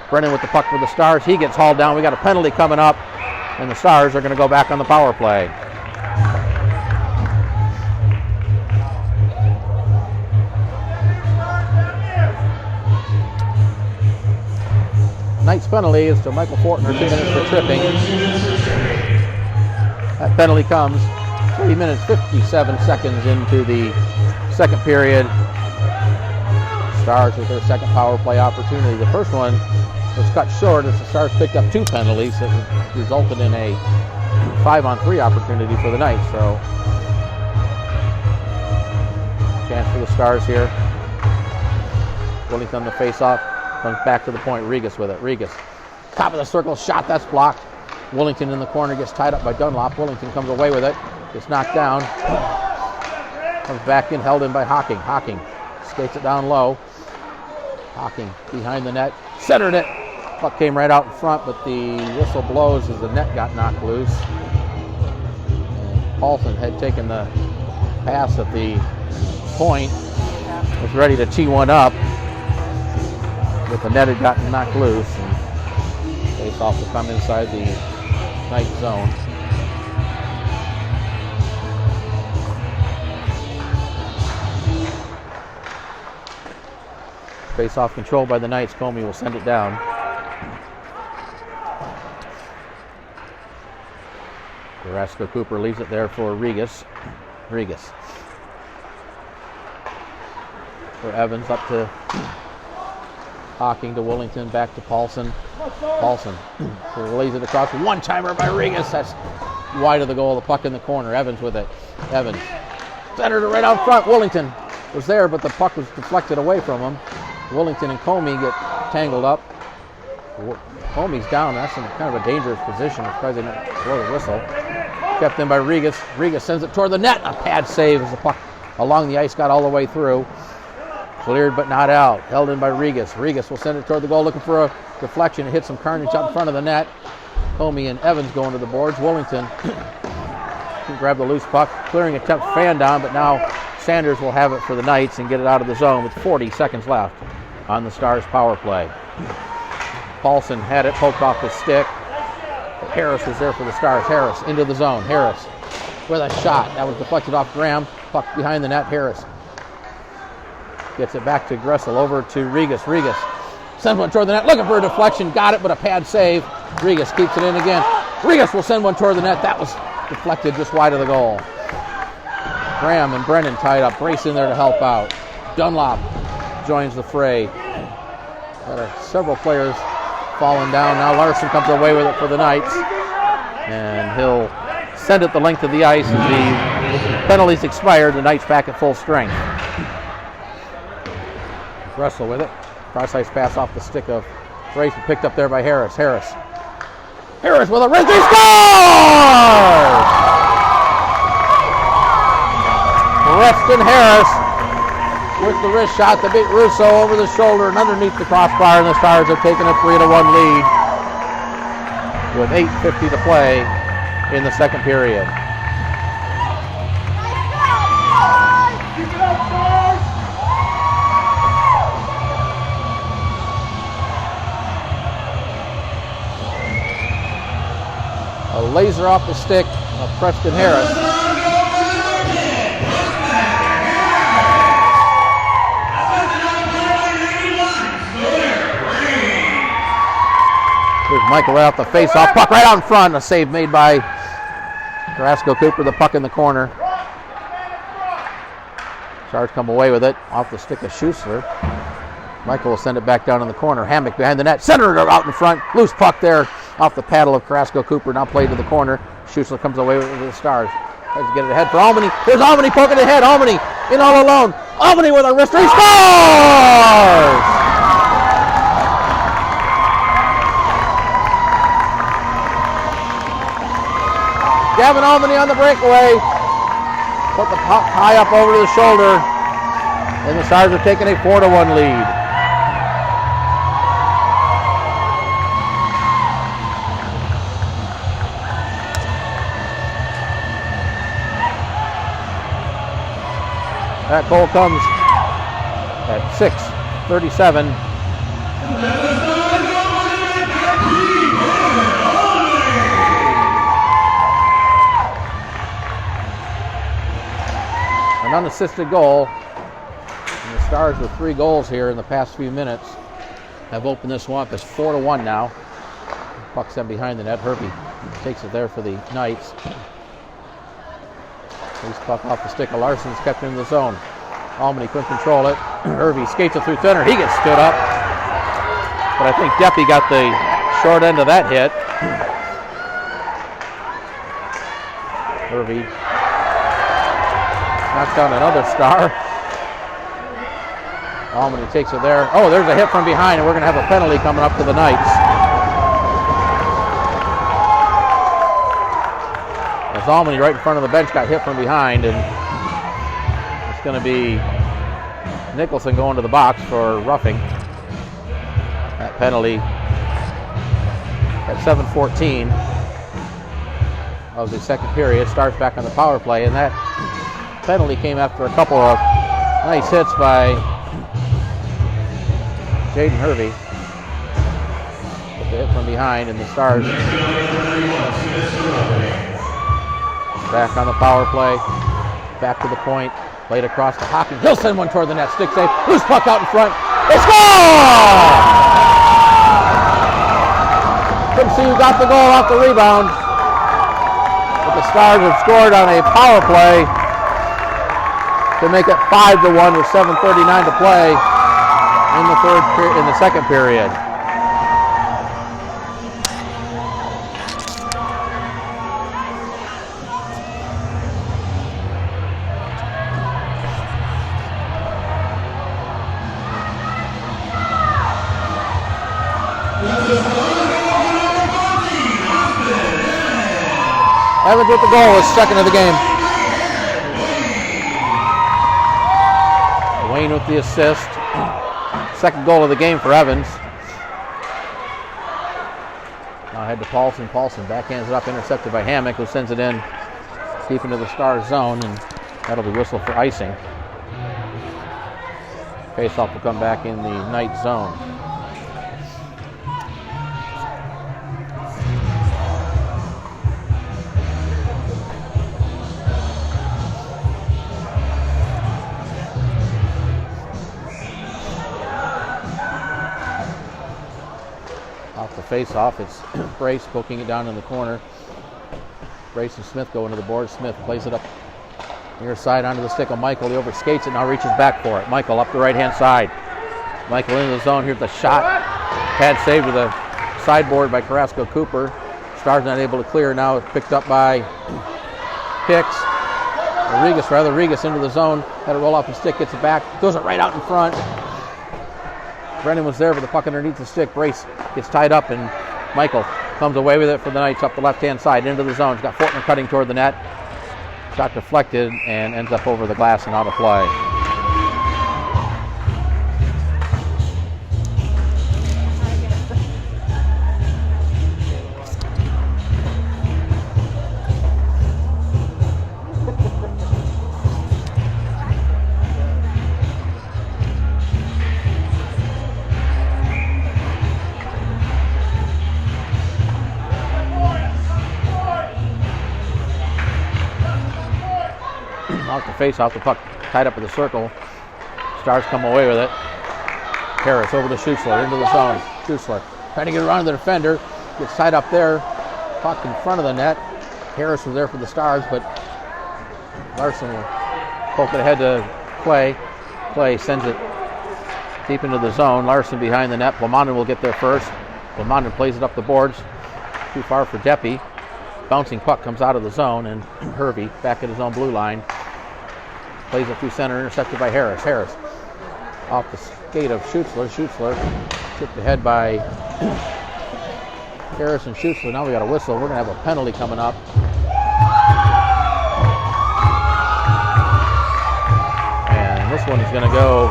Brennan with the puck for the Stars. He gets hauled down. We got a penalty coming up, and the Stars are going to go back on the power play. Knight's penalty is to Michael Fortner, 2 minutes for tripping. That penalty comes 3 minutes, 57 seconds into the second period. Stars with their second power play opportunity. The first one was cut short as the Stars picked up 2 penalties that resulted in a 5-on-3 opportunity for the Knights. So, chance for the Stars here. Wellington on the face-off. Comes back to the point. Regas with it. Regas. Top of the circle. Shot. That's blocked. Wellington in the corner. Gets tied up by Dunlop. Wellington comes away with it. Gets knocked down. Comes back in. Held in by Hocking. Hocking skates it down low. Hocking behind the net. Centered it. Puck came right out in front, but the whistle blows as the net got knocked loose. And Paulson had taken the pass at the point. Was ready to tee one up. But the net had gotten knocked loose, and face off to come inside the Knight zone. Face off controlled by the Knights. Comey will send it down. Carrasco Cooper leaves it there for Regas. Regas. For Evans up to Hocking to Wellington, back to Paulson. Paulson lays it across. One-timer by Regas. That's wide of the goal. The puck in the corner. Evans with it. Evans centered it right out front. Wellington was there, but the puck was deflected away from him. Wellington and Comey get tangled up. Comey's down. That's in kind of a dangerous position. It's probably not blow the whistle. Kept in by Regas. Regas sends it toward the net. A pad save as the puck along the ice got all the way through. Cleared but not out. Held in by Regas. Regas will send it toward the goal looking for a deflection. It hits some carnage out in front of the net. Comey and Evans going to the boards. Wellington can grab the loose puck. Clearing attempt fan down, but now Sanders will have it for the Knights and get it out of the zone with 40 seconds left on the Stars power play. Paulson had it poked off his stick. Harris was there for the Stars. Harris into the zone. Harris with a shot. That was deflected off Graham. Puck behind the net. Harris gets it back to Gressel, over to Regas. Regas sends one toward the net, looking for a deflection. Got it, but a pad save. Regas keeps it in again. Regas will send one toward the net. That was deflected just wide of the goal. Graham and Brennan tied up. Brace in there to help out. Dunlop joins the fray. Several players falling down. Now Larson comes away with it for the Knights. And he'll send it the length of the ice as the penalties expired. The Knights back at full strength. Gressel with it. Cross-ice pass off the stick of Brace, picked up there by Harris. Harris with a wrist. He scores! Preston Harris with the wrist shot to beat Russo over the shoulder and underneath the crossbar, and the Stars have taken a 3-1 lead with 8:50 to play in the second period. A laser off the stick of Preston Harris. Michael right off the face-off. Puck right out in front. A save made by Carrasco Cooper. The puck in the corner. Stars come away with it. Off the stick of Schussler. Michael will send it back down in the corner. Hammock behind the net. Center out in front. Loose puck there off the paddle of Carrasco Cooper. Now played to the corner. Schussler comes away with the Stars. Tries to get it ahead for Albany. There's Albany poking ahead. Albany in all alone. Albany with a wrister. He scores! Gavin Albany on the breakaway. Put the puck high up over the shoulder. And the Stars are taking a 4-1 lead. That goal comes at 6:37. An unassisted goal. And the Stars with 3 goals here in the past few minutes have opened this one up. It's 4-1 now. Puck sent behind the net. Hervey takes it there for the Knights. Loose puck off the stick of Larson's kept in the zone. Albany couldn't control it. Hervey skates it through center. He gets stood up. But I think Deppy got the short end of that hit. Hervey knocks down another Star. Albany takes it there. Oh, there's a hit from behind, and we're going to have a penalty coming up to the Knights. As Albany right in front of the bench got hit from behind, and it's going to be Nicholson going to the box for roughing. That penalty at 7:14 of the second period. Starts back on the power play, and that penalty came after a couple of nice hits by Jaden Hervey. Put the hit from behind, and the Stars back on the power play. Back to the point. Played across to Hawkins. He'll send one toward the net. Stick save. Loose puck out in front. They score! Couldn't see who got the goal off the rebound. But the Stars have scored on a power play to make it 5-1 with 7:39 to play in the second period. Evans with the goal, his second of the game. Wayne with the assist. Second goal of the game for Evans. Now ahead to Paulson. Paulson backhands it up, intercepted by Hammock, who sends it in deep into the Stars zone, and that'll be whistled for icing. Faceoff will come back in the Knight zone. Face-off, it's Brace poking it down in the corner. Brace and Smith go into the board. Smith plays it up near side onto the stick of Michael. He overskates it, now reaches back for it. Michael up the right-hand side. Michael into the zone. Here's the shot. Pad saved with a sideboard by Carrasco Cooper. Stars not able to clear. Now it's picked up by Hicks. Regis into the zone. Had to roll off the stick, gets it back. Throws it right out in front. Brennan was there with the puck underneath the stick. Brace gets tied up, and Michael comes away with it for the Knights up the left-hand side into the zone. He's got Fortner cutting toward the net. Shot deflected and ends up over the glass and out of play. Face off the puck, tied up in the circle. Stars come away with it. Harris over to Schussler into the zone. Schussler trying to get around the defender. Gets tied up there. Puck in front of the net. Harris was there for the Stars, but Larson will poke it ahead to Clay. Clay sends it deep into the zone. Larson behind the net. Lamonden will get there first. Lamonden plays it up the boards. Too far for Deppy. Bouncing puck comes out of the zone, and Hervey back at his own blue line. Plays it through center, intercepted by Harris. Harris off the skate of Schutzler. Schutzler tipped ahead by Harris and Schutzler. Now we got a whistle. We're going to have a penalty coming up. And this one is going to go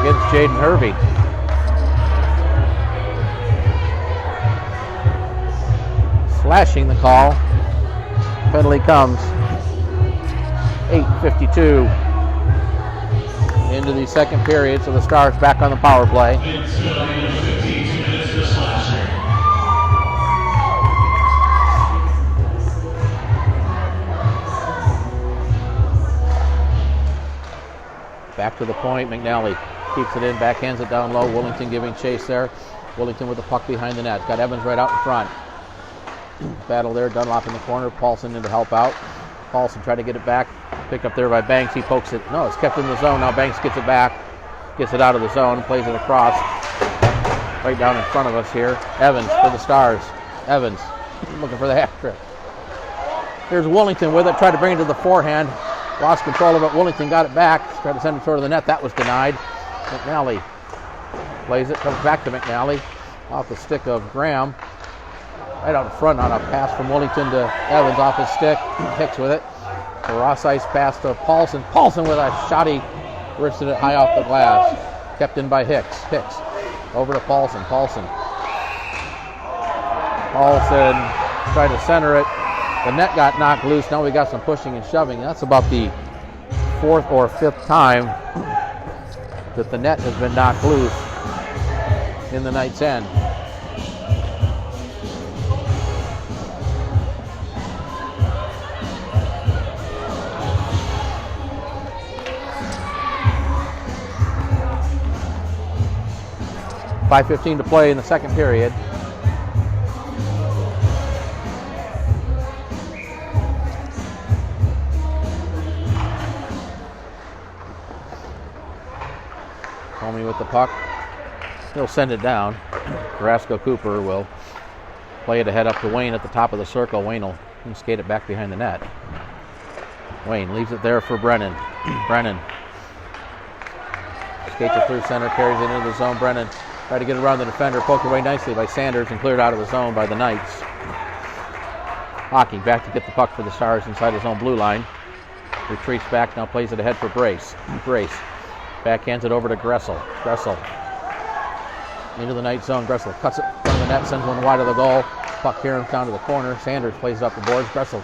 against Jaden Hervey. Slashing the call. Penalty comes. 8:52 into the second period, so the Stars back on the power play. Back to the point. McNally keeps it in, backhands it down low. Willington giving chase there. Willington with the puck behind the net. Got Evans right out in front. Battle there. Dunlop in the corner. Paulson in to help out. Paulson tried to get it back. Picked up there by Banks. He pokes it. No, it's kept in the zone. Now Banks gets it back. Gets it out of the zone. Plays it across. Right down in front of us here. Evans for the Stars. Evans looking for the hat trick. Here's Willington with it. Tried to bring it to the forehand. Lost control of it. Willington got it back. Tried to send it toward the net. That was denied. McNally plays it. Comes back to McNally. Off the stick of Graham. Right out in front on a pass from Willington to Evans off his stick. Hicks with it. A Ross Ice pass to Paulson. Paulson with a shot. He wristed it high off the glass. Kept in by Hicks. Hicks over to Paulson. Paulson tried to center it. The net got knocked loose. Now we got some pushing and shoving. That's about the fourth or fifth time that the net has been knocked loose in the night's end. .5:15 to play in the second period. Comey with the puck. He'll send it down. Carrasco Cooper will play it ahead up to Wayne at the top of the circle. Wayne will skate it back behind the net. Wayne leaves it there for Brennan. Brennan skates it through center, carries it into the zone. Brennan tried to get around the defender, poked away nicely by Sanders and cleared out of the zone by the Knights. Hocking back to get the puck for the Stars inside his own blue line. Retreats back, now plays it ahead for Brace. Brace backhands it over to Gressel. Gressel into the Knight zone. Gressel cuts it in front of the net, sends one wide of the goal. Puck here down to the corner. Sanders plays it up the boards. Gressel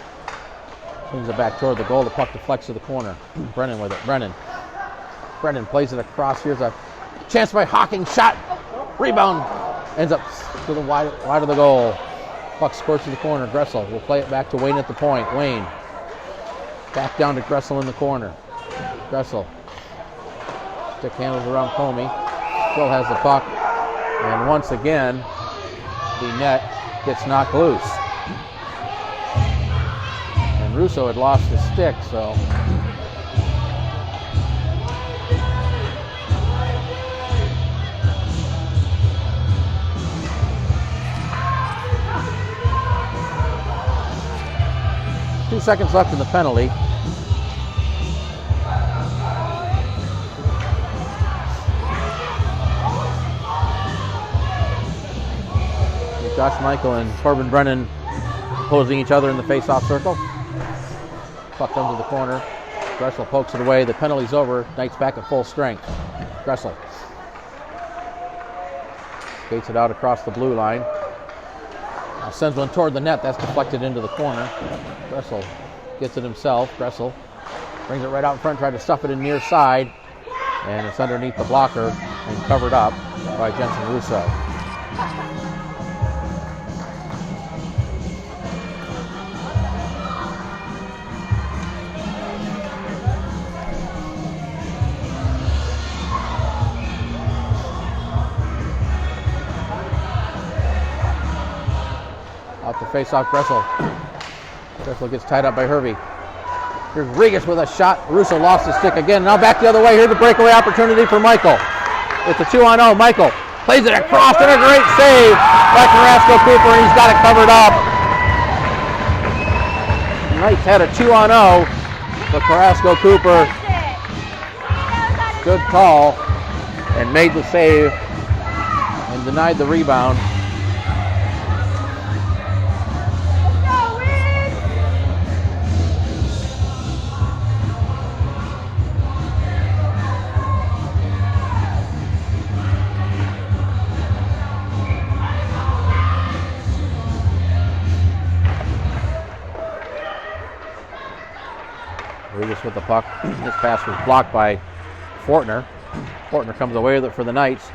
swings it back toward the goal. The puck deflects to the corner. Brennan with it. Brennan plays it across. Here's a chance by Hocking. Shot. Rebound. Ends up to the wide of the goal. Puck squirts to the corner. Gressel will play it back to Wayne at the point. Wayne back down to Gressel in the corner. Gressel stick handles around Comey. Still has the puck. And once again, the net gets knocked loose. And Russo had lost his stick, so... Two seconds left in the penalty. Josh Michael and Corbin Brennan opposing each other in the face-off circle. Puck comes to the corner. Gressel pokes it away. The penalty's over. Knights back at full strength. Gressel skates it out across the blue line. Now sends one toward the net. That's deflected into the corner. Gressel gets it himself. Gressel brings it right out in front, tried to stuff it in near side. And it's underneath the blocker and covered up by Jensen Russo. Off the face-off, Gressel. Gressel gets tied up by Hervey. Here's Regas with a shot. Russo lost his stick again. Now back the other way. Here's a breakaway opportunity for Michael. It's a 2-on-0. Michael plays it across and a great save by Carrasco Cooper, and he's got it covered up. The Knights had a 2-on-0, but Carrasco Cooper, good call, and made the save and denied the rebound. Regas with the puck. This pass was blocked by Fortner. Fortner comes away with it for the Knights.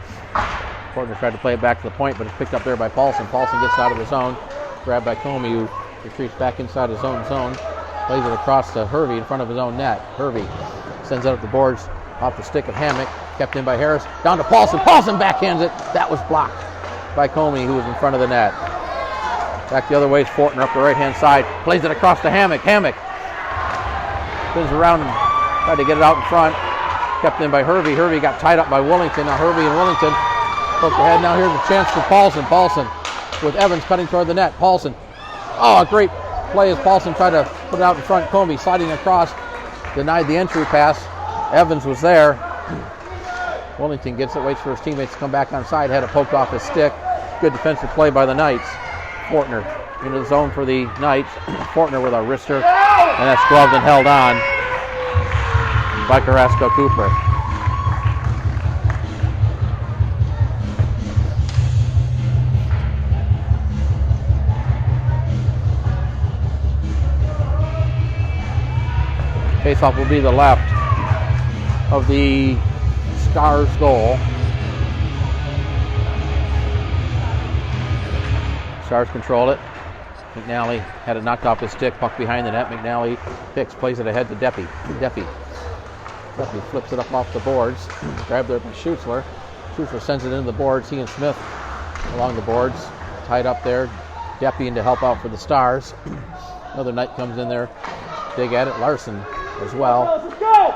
Fortner tried to play it back to the point, but it's picked up there by Paulson. Paulson gets out of the zone. Grabbed by Comey, who retreats back inside his own zone. Plays it across to Hervey in front of his own net. Hervey sends it up the boards off the stick of Hammock. Kept in by Harris. Down to Paulson. Paulson backhands it. That was blocked by Comey, who was in front of the net. Back the other way is Fortner up the right-hand side. Plays it across to Hammock. Hammock spins around and tried to get it out in front. Kept in by Hervey. Hervey got tied up by Willington. Now Hervey and Willington poke ahead. Now here's a chance for Paulson. Paulson with Evans cutting toward the net. Paulson. Oh, a great play as Paulson tried to put it out in front. Comey sliding across. Denied the entry pass. Evans was there. Willington gets it, waits for his teammates to come back on side. Had it poked off his stick. Good defensive play by the Knights. Fortner into the zone for the Knights. Fortner with a wrister. And that's gloved and held on by Carrasco Cooper. Faceoff will be the left of the Stars goal. Stars control it. McNally had it knocked off his stick, puck behind the net. McNally picks, plays it ahead to Deppy. Deppy flips it up off the boards. Grabbed there by Schutzler. Schutzler sends it into the boards. He and Smith along the boards. Tied up there. Deppy in to help out for the Stars. Another Knight comes in there. Dig at it. Larson as well.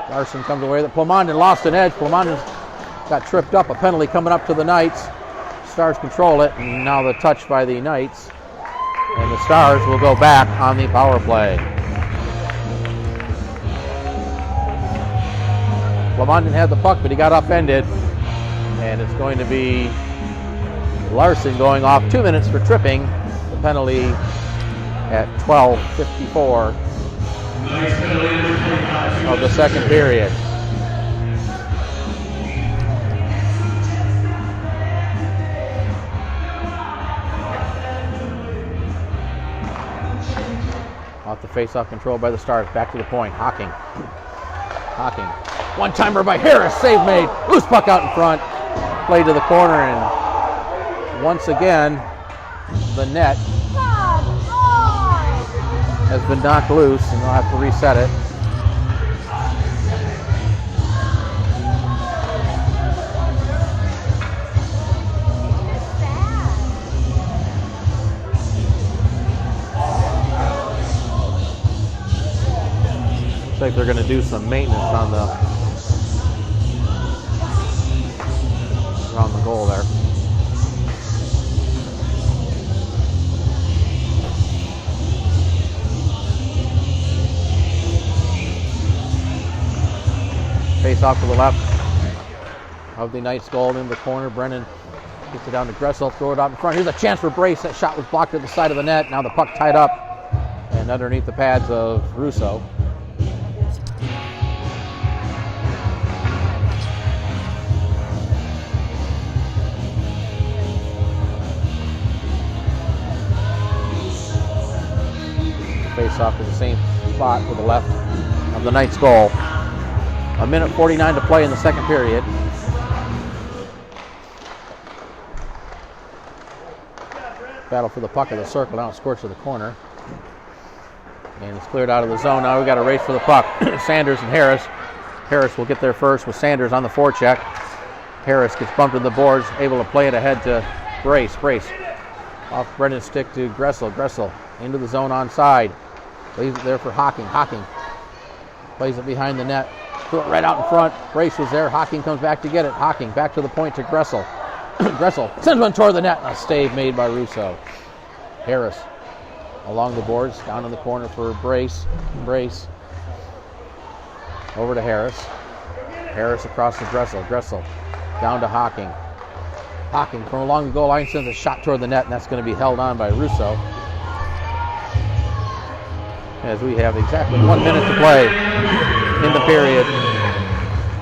Larson comes away. Plamondon lost an edge. Plamondon got tripped up. A penalty coming up to the Knights. Stars control it. And now the touch by the Knights. And the Stars will go back on the power play. Plamondon had the puck, but he got upended. And it's going to be Larson going off 2 minutes for tripping. The penalty at 12:54 of the second period. Off the face-off, controlled by the Stars. Back to the point. Hocking. One-timer by Harris. Save made. Loose puck out in front. Play to the corner, and once again, the net has been knocked loose, and they'll have to reset it. Looks like they're going to do some maintenance on around the goal there. Face off to the left of the Knights goal in the corner. Brennan gets it down to Gressel, throw it out in front. Here's a chance for Brace. That shot was blocked at the side of the net. Now the puck tied up and underneath the pads of Russo. Face off to the same spot to the left of the Knights goal. 1:49 to play in the second period. Battle for the puck of the circle. Now it squirts to the corner. And it's cleared out of the zone. Now we've got a race for the puck. Sanders and Harris. Harris will get there first with Sanders on the forecheck. Harris gets bumped to the boards, able to play it ahead to Brace. Brace Off Brennan's stick to Gressel. Gressel into the zone onside. Leaves it there for Hocking. Hocking plays it behind the net. Threw it right out in front. Brace was there. Hocking comes back to get it. Hocking back to the point to Gressel. Gressel sends one toward the net. And a stave made by Russo. Harris along the boards. Down in the corner for Brace. Brace over to Harris. Harris across to Gressel. Gressel down to Hocking. Hocking from along the goal line sends a shot toward the net, and that's going to be held on by Russo. As we have exactly 1 minute to play in the period.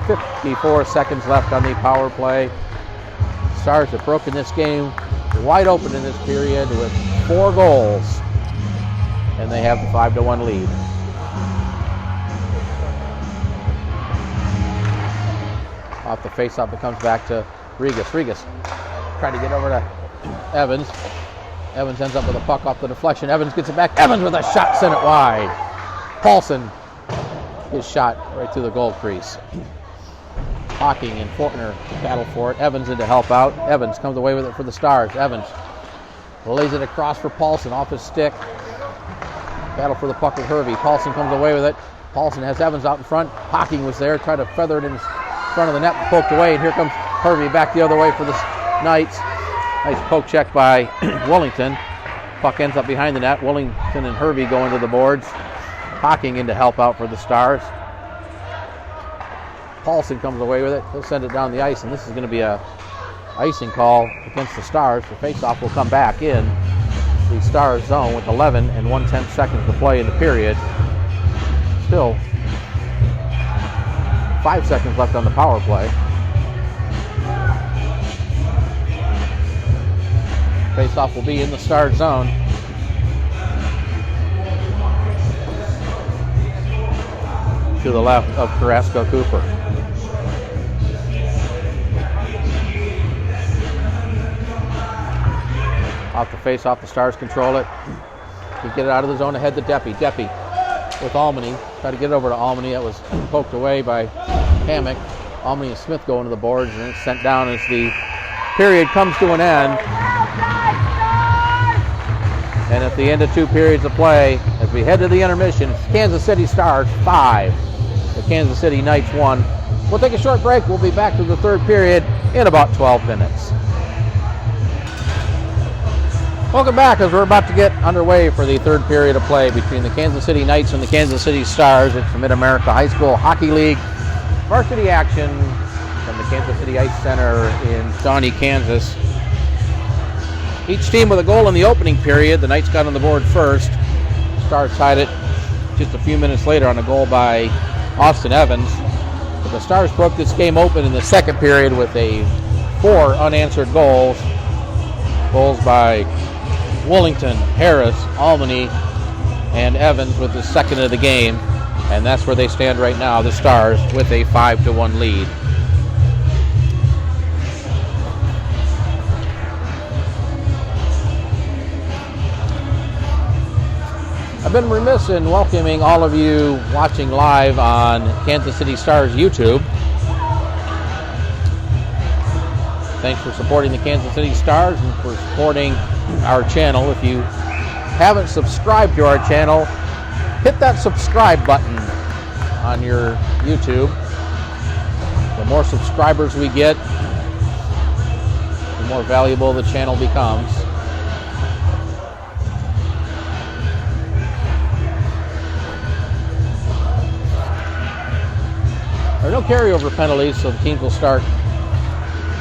54 seconds left on the power play. Stars have broken this game wide open in this period with 4 goals, and they have the 5-1 lead. Off the face-off, it comes back to Regas. Regas tried to get over to Evans. Evans ends up with a puck off the deflection. Evans gets it back. Evans with a shot, sent it wide. Paulson, his shot right through the goal crease. Hocking and Fortner battle for it. Evans in to help out. Evans comes away with it for the Stars. Evans lays it across for Paulson off his stick. Battle for the puck with Hervey. Paulson comes away with it. Paulson has Evans out in front. Hocking was there, tried to feather it in front of the net, poked away, and here comes Hervey back the other way for the Knights. Nice poke check by Wellington. Puck ends up behind the net. Wellington and Hervey go into the boards. Hocking in to help out for the Stars. Paulson comes away with it. He'll send it down the ice, and this is going to be a icing call against the Stars. The faceoff will come back in the Stars zone with 11 and 1/10 seconds to play in the period. Still 5 seconds left on the power play. Faceoff will be in the Stars zone. To the left of Carrasco Cooper. Off the face-off, the Stars control it. They get it out of the zone ahead to Deppy. Deppy with Almany. Try to get it over to Almany. That was poked away by Hammock. Almany and Smith go into the boards, and it's sent down as the period comes to an end. And at the end of 2 periods of play, as we head to the intermission, it's Kansas City Stars 5. The Kansas City Knights 1. We'll take a short break. We'll be back to the 3rd period in about 12 minutes. Welcome back as we're about to get underway for the 3rd period of play between the Kansas City Knights and the Kansas City Stars. It's the Mid-America High School Hockey League varsity action from the Kansas City Ice Center in Shawnee, Kansas. Each team with a goal in the opening period. The Knights got on the board first. Stars tied it just a few minutes later on a goal by Austin Evans. But the Stars broke this game open in the 2nd period with 4 unanswered goals. Goals by Wellington, Harris, Almany, and Evans with the 2nd of the game. And that's where they stand right now, the Stars, with a 5-1 lead. I've been remiss in welcoming all of you watching live on Kansas City Stars YouTube. Thanks for supporting the Kansas City Stars and for supporting our channel. If you haven't subscribed to our channel, hit that subscribe button on your YouTube. The more subscribers we get, the more valuable the channel becomes. There are no carryover penalties, so the teams will start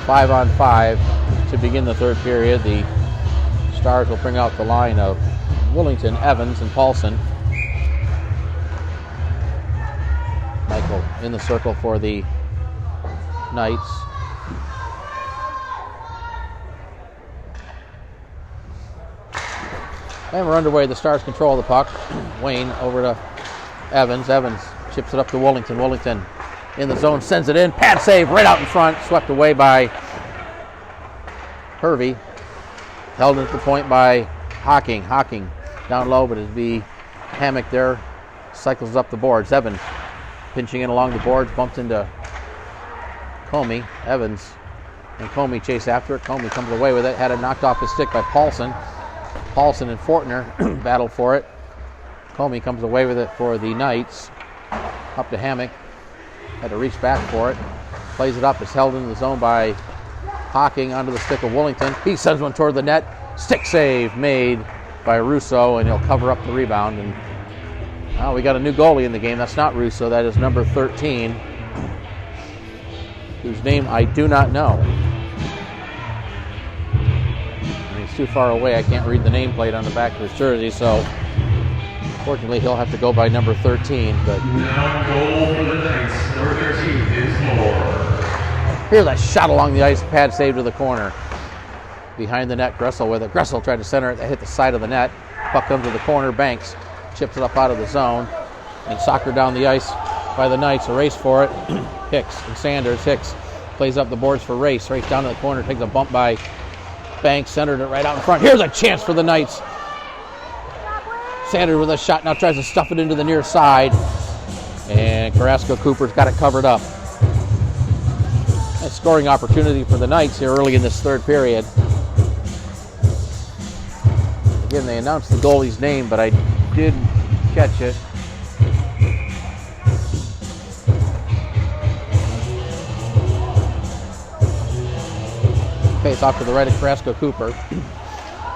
5-on-5 to begin the 3rd period. The Stars will bring out the line of Wellington, Evans, and Paulson. Michael in the circle for the Knights. And we're underway. The Stars control the puck. Wayne over to Evans. Evans chips it up to Wellington. Wellington in the zone, sends it in. Pad save right out in front. Swept away by Hervey. Held at the point by Hocking. Hocking down low, but it'd be Hammock there. Cycles up the boards. Evans pinching in along the boards. Bumped into Comey. Evans and Comey chase after it. Comey comes away with it. Had it knocked off his stick by Paulson. Paulson and Fortner battle for it. Comey comes away with it for the Knights. Up to Hammock. Had to reach back for it. Plays it up. It's held in the zone by Hocking onto the stick of Willington. He sends one toward the net. Stick save made by Russo, and he'll cover up the rebound. And we got a new goalie in the game. That's not Russo. That is number 13, whose name I do not know. He's too far away. I can't read the nameplate on the back of his jersey, so fortunately he'll have to go by number 13. But Now goal for the Knights. Number 13 is Moore. here's a shot along the ice, pad save to the corner. Behind the net, Gressel with it. Gressel tried to center it, that hit the side of the net. Puck comes to the corner, Banks chips it up out of the zone. And soccer down the ice by the Knights, a race for it. Hicks and Sanders. Hicks plays up the boards for Race. Race down to the corner, takes a bump by Banks, centered it right out in front. Here's a chance for the Knights. Sanders with a shot, now tries to stuff it into the near side. And Carrasco-Cooper's got it covered up. A scoring opportunity for the Knights here early in this third period. Again, they announced the goalie's name, but I didn't catch it. Face off to the right of Carrasco-Cooper.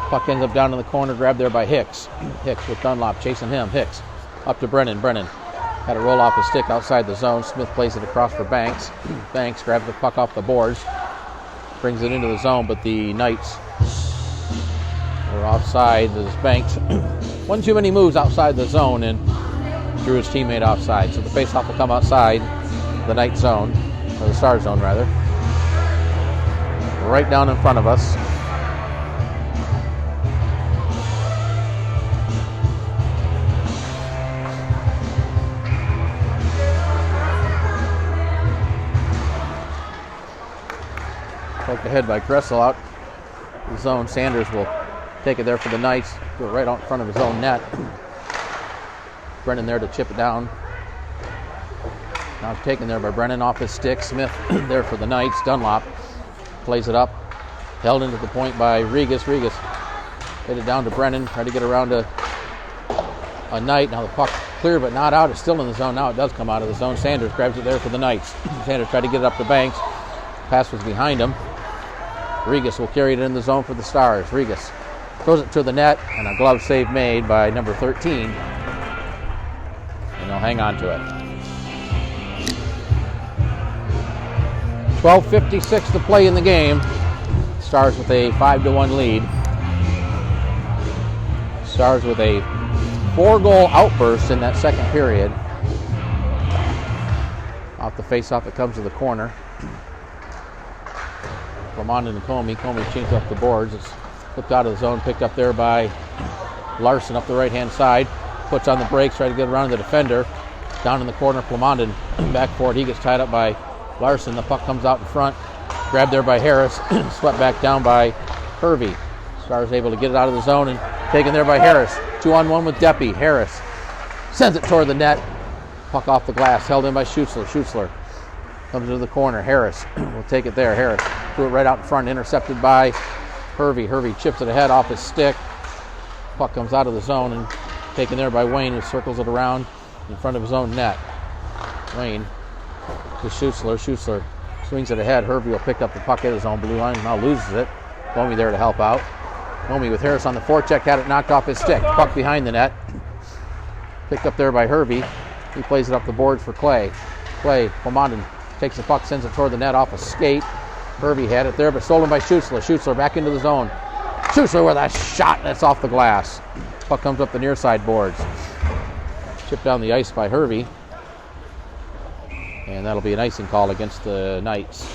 Puck ends up down in the corner, grabbed there by Hicks. Hicks with Dunlop chasing him. Hicks up to Brennan. Brennan had to roll off his stick outside the zone. Smith plays it across for Banks. Banks grabs the puck off the boards, brings it into the zone, but the Knights are offside. There's Banks. One too many moves outside the zone and drew his teammate offside. So the faceoff will come outside the Knight zone, or the Star zone rather. Right down in front of us. Poked ahead by Gressel out the zone. Sanders will take it there for the Knights. Go right out in front of his own net. Brennan there to chip it down. Now taken there by Brennan off his stick. Smith there for the Knights. Dunlop plays it up. Held into the point by Regas. Regas hit it down to Brennan. Tried to get around to a Knight. Now the puck clear but not out. It's still in the zone. Now it does come out of the zone. Sanders grabs it there for the Knights. Sanders tried to get it up to Banks. Pass was behind him. Regas will carry it in the zone for the Stars. Regas throws it to the net, and a glove save made by number 13. And they'll hang on to it. 12:56 to play in the game. Stars with a 5-1 lead. Stars with a 4-goal outburst in that second period. Off the face-off, it comes to the corner. Lamont and Comey. Comey changed up the boards. It's flipped out of the zone, picked up there by Larson up the right-hand side. Puts on the brakes, tries to get around the defender. Down in the corner, Plamondon back for it. He gets tied up by Larson. The puck comes out in front. Grabbed there by Harris. Swept back down by Hervey. Stars able to get it out of the zone and taken there by Harris. 2-on-1 with Deppy. Harris sends it toward the net. Puck off the glass. Held in by Schutzler. Schutzler comes into the corner. Harris will take it there. Harris threw it right out in front. Intercepted by Hervey. Hervey chips it ahead off his stick. Puck comes out of the zone and taken there by Wayne, who circles it around in front of his own net. Wayne to Schutzler. Schutzler swings it ahead. Hervey will pick up the puck at his own blue line. Now loses it. Comey there to help out. Comey with Harris on the forecheck, had it knocked off his stick. Puck behind the net. Picked up there by Hervey. He plays it up the boards for Clay. Clay, Plamondon takes the puck, sends it toward the net off a skate. Hervey had it there, but stolen by Schutzler. Schutzler back into the zone. Schutzler with a shot that's off the glass. Puck comes up the near side boards. Chipped down the ice by Hervey. And that'll be an icing call against the Knights.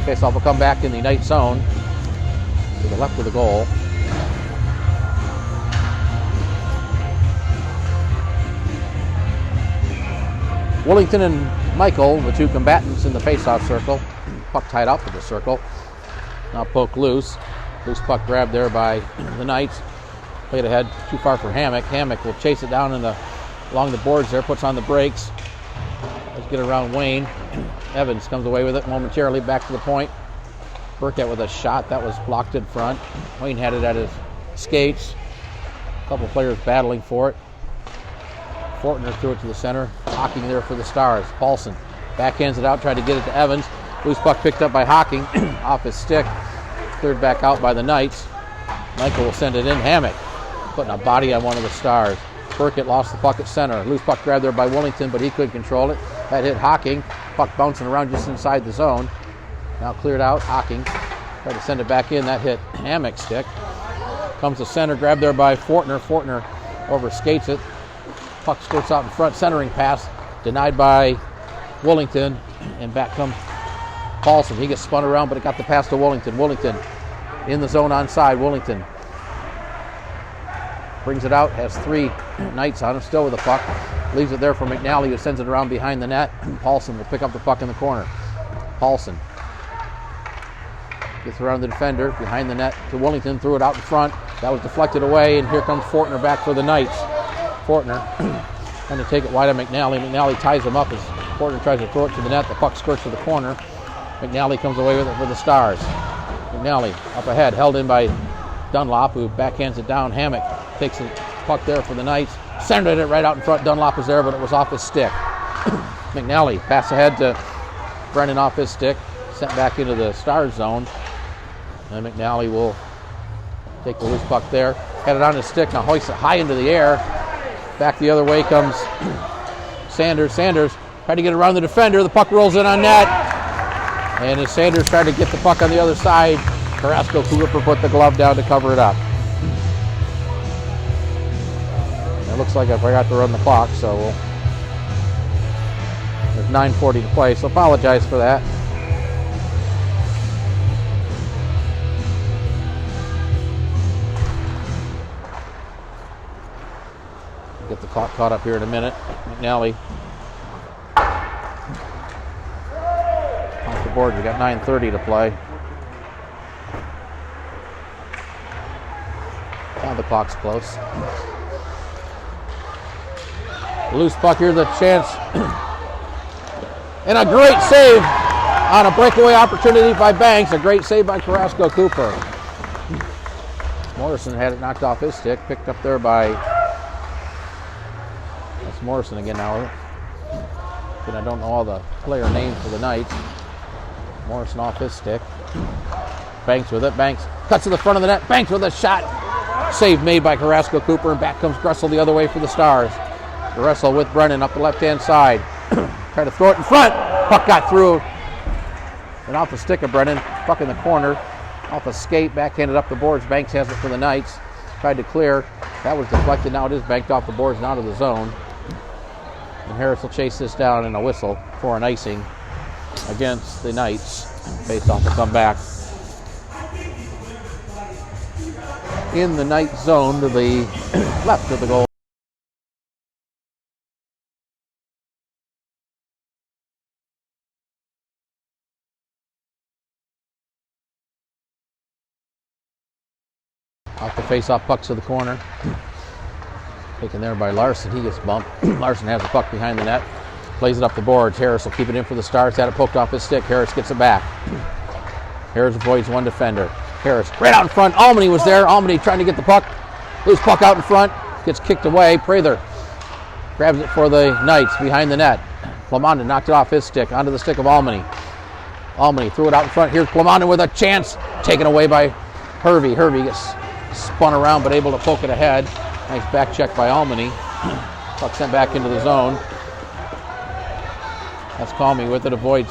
Faceoff will come back in the Knight zone to the left of the goal. Willington and Michael, the two combatants in the faceoff circle. Puck tied up with the circle. Now poke loose. Loose puck grabbed there by the Knights. Played ahead too far for Hammock. Hammock will chase it down along the boards there, puts on the brakes. Let's get around Wayne. Evans comes away with it momentarily, back to the point. Burkett with a shot that was blocked in front. Wayne had it at his skates. A couple players battling for it. Fortner threw it to the center. Hocking there for the Stars. Paulson backhands it out, tried to get it to Evans. Loose puck picked up by Hocking off his stick. Cleared back out by the Knights. Michael will send it in. Hammock putting a body on one of the Stars. Burkett lost the puck at center. Loose puck grabbed there by Willington, but he couldn't control it. That hit Hocking. Puck bouncing around just inside the zone. Now cleared out. Hocking tried to send it back in. That hit Hammock's stick. Comes to center, grabbed there by Fortner. Fortner overskates it. Puck skirts out in front. Centering pass denied by Willington. And back comes Paulson. He gets spun around, but it got the pass to Willington. Willington in the zone onside. Willington brings it out, has 3 Knights on him, still with the puck. Leaves it there for McNally, who sends it around behind the net. Paulson will pick up the puck in the corner. Paulson gets around the defender, behind the net to Willington, threw it out in front. That was deflected away, and here comes Fortner back for the Knights. Fortner trying to take it wide on McNally. McNally ties him up as Fortner tries to throw it to the net. The puck skirts to the corner. McNally comes away with it for the Stars. McNally up ahead, held in by Dunlop, who backhands it down. Hammock takes the puck there for the Knights. Centered it right out in front. Dunlop was there, but it was off his stick. McNally pass ahead to Brennan off his stick. Sent back into the Stars zone. And McNally will take the loose puck there. Had it on his stick. Now hoists it high into the air. Back the other way comes Sanders. Sanders tried to get around the defender. The puck rolls in on net. And as Sanders tried to get the puck on the other side, Carrasco Cooper put the glove down to cover it up. It looks like I forgot to run the clock, so there's 9:40 to play, so apologize for that. Get the clock caught up here in a minute. McNally off the board. We got 9:30 to play. Now the clock's close. Loose puck here, the chance. And a great save on a breakaway opportunity by Banks. A great save by Carrasco Cooper. Morrison had it knocked off his stick. Picked up there by... That's Morrison again now. And I don't know all the player names for the Knights. Morrison off his stick. Banks with it. Banks cuts to the front of the net. Banks with a shot. Save made by Carrasco Cooper. And back comes Gressel the other way for the Stars. Gressel with Brennan up the left-hand side. Try to throw it in front. Puck got through. And off the stick of Brennan. Puck in the corner. Off a skate. Backhanded up the boards. Banks has it for the Knights. Tried to clear. That was deflected. Now it is banked off the boards and out of the zone. And Harris will chase this down in a whistle for an icing against the Knights. Based off the comeback. In the Knight zone to the left of the goal. Off the face-off puck to the corner. Taken there by Larson. He gets bumped. Larson has the puck behind the net. Plays it up the boards. Harris will keep it in for the Stars. Had it poked off his stick. Harris gets it back. Harris avoids one defender. Harris right out in front. Almany was there. Almany trying to get the puck. Loose puck out in front. Gets kicked away. Prather grabs it for the Knights behind the net. Plamondon knocked it off his stick onto the stick of Almany. Almany threw it out in front. Here's Plamondon with a chance. Taken away by Hervey. Hervey gets spun around but able to poke it ahead. Nice back check by Almany. Puck sent back into the zone. That's Calmy with it. Avoids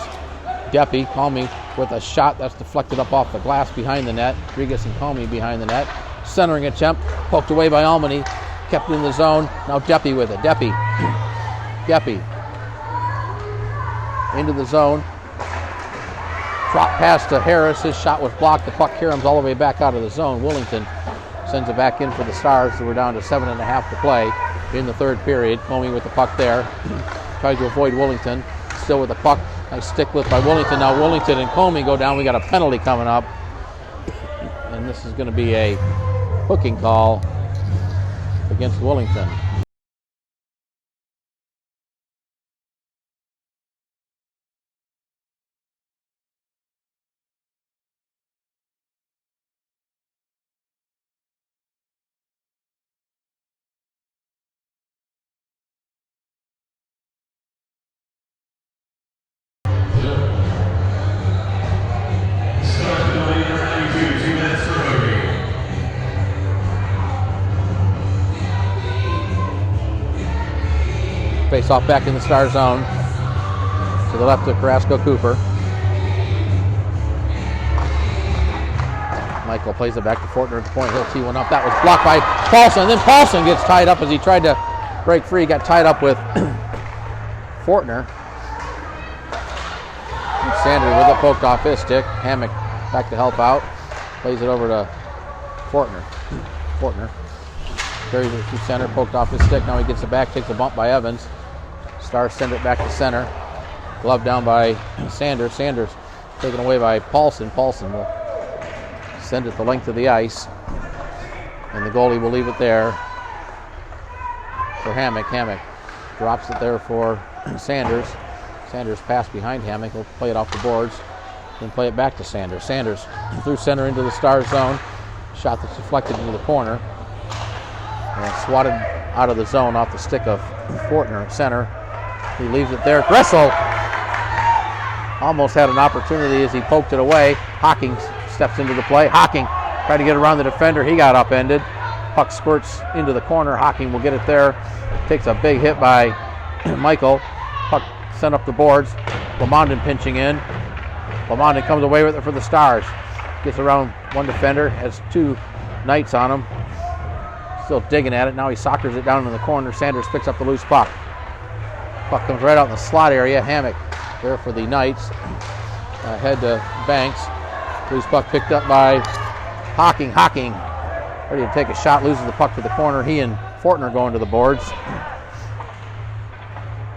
Deppy. Calmy with a shot that's deflected up off the glass behind the net. Rodriguez and Calmy behind the net. Centering attempt. Poked away by Almany. Kept in the zone. Now Deppy with it. Deppy. Deppy. Into the zone. Drop pass to Harris. His shot was blocked. The puck caroms all the way back out of the zone. Willington sends it back in for the Stars. So we're down to 7.5 to play in the third period. Comey with the puck there. Tries to avoid Willington. Still with the puck. Nice stick lift by Willington. Now Willington and Comey go down. We got a penalty coming up. And this is going to be a hooking call against Willington. Face off back in the Star zone. To the left of Carrasco Cooper. Michael plays it back to Fortner at the point. He'll tee one up. That was blocked by Paulson. And then Paulson gets tied up as he tried to break free. Got tied up with Fortner. Sanders with it poked off his stick. Hammock back to help out. Plays it over to Fortner. Fortner carries it to center, poked off his stick. Now he gets it back, takes a bump by Evans. Stars send it back to center. Glove down by Sanders. Sanders taken away by Paulson. Paulson will send it the length of the ice. And the goalie will leave it there for Hammock. Hammock drops it there for Sanders. Sanders pass behind Hammock. He'll play it off the boards. Then play it back to Sanders. Sanders through center into the Stars zone. Shot that's deflected into the corner. And swatted out of the zone off the stick of Fortner at center. He leaves it there. Gressel almost had an opportunity as he poked it away. Hocking steps into the play. Hocking tried to get around the defender. He got upended. Puck squirts into the corner. Hocking will get it there. Takes a big hit by Michael. Puck sent up the boards. Lamondon pinching in. Lamondon comes away with it for the Stars. Gets around one defender. Has two Knights on him. Still digging at it. Now he soccers it down in the corner. Sanders picks up the loose puck. Puck comes right out in the slot area. Hammock there for the Knights. Head to Banks. Loose puck picked up by Hocking. Hocking ready to take a shot. Loses the puck to the corner. He and Fortner going to the boards.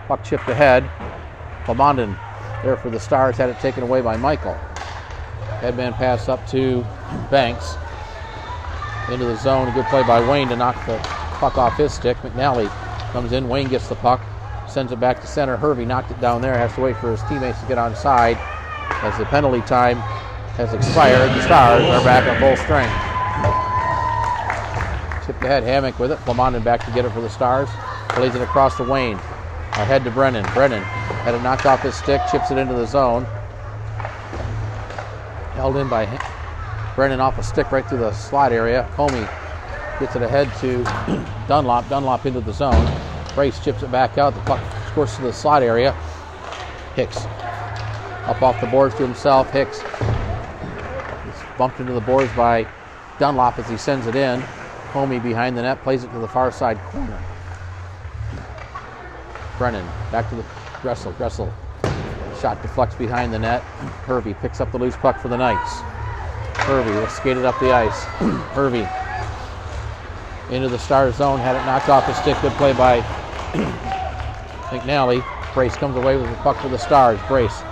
Puck chipped ahead. Lamondon there for the Stars. Had it taken away by Michael. Headman pass up to Banks. Into the zone. A good play by Wayne to knock the puck off his stick. McNally comes in. Wayne gets the puck. Sends it back to center. Hervey knocked it down there. Has to wait for his teammates to get on side. As the penalty time has expired, the Stars are back at full strength. Chipped ahead. Hammock with it. Lamondon back to get it for the Stars. Plays it across to Wayne. Ahead to Brennan. Brennan had it knocked off his stick. Chips it into the zone. Held in by Brennan off a stick right through the slot area. Comey gets it ahead to Dunlop. Dunlop into the zone. Brace chips it back out. The puck squirts to the slot area. Hicks up off the boards to himself. Hicks is bumped into the boards by Dunlop as he sends it in. Comey behind the net. Plays it to the far side corner. Brennan back to the Gressel. Gressel shot deflects behind the net. Hervey picks up the loose puck for the Knights. Hervey will skate it up the ice. Hervey into the Stars zone. Had it knocked off his stick. Good play by McNally. Brace comes away with the puck for the Stars. Brace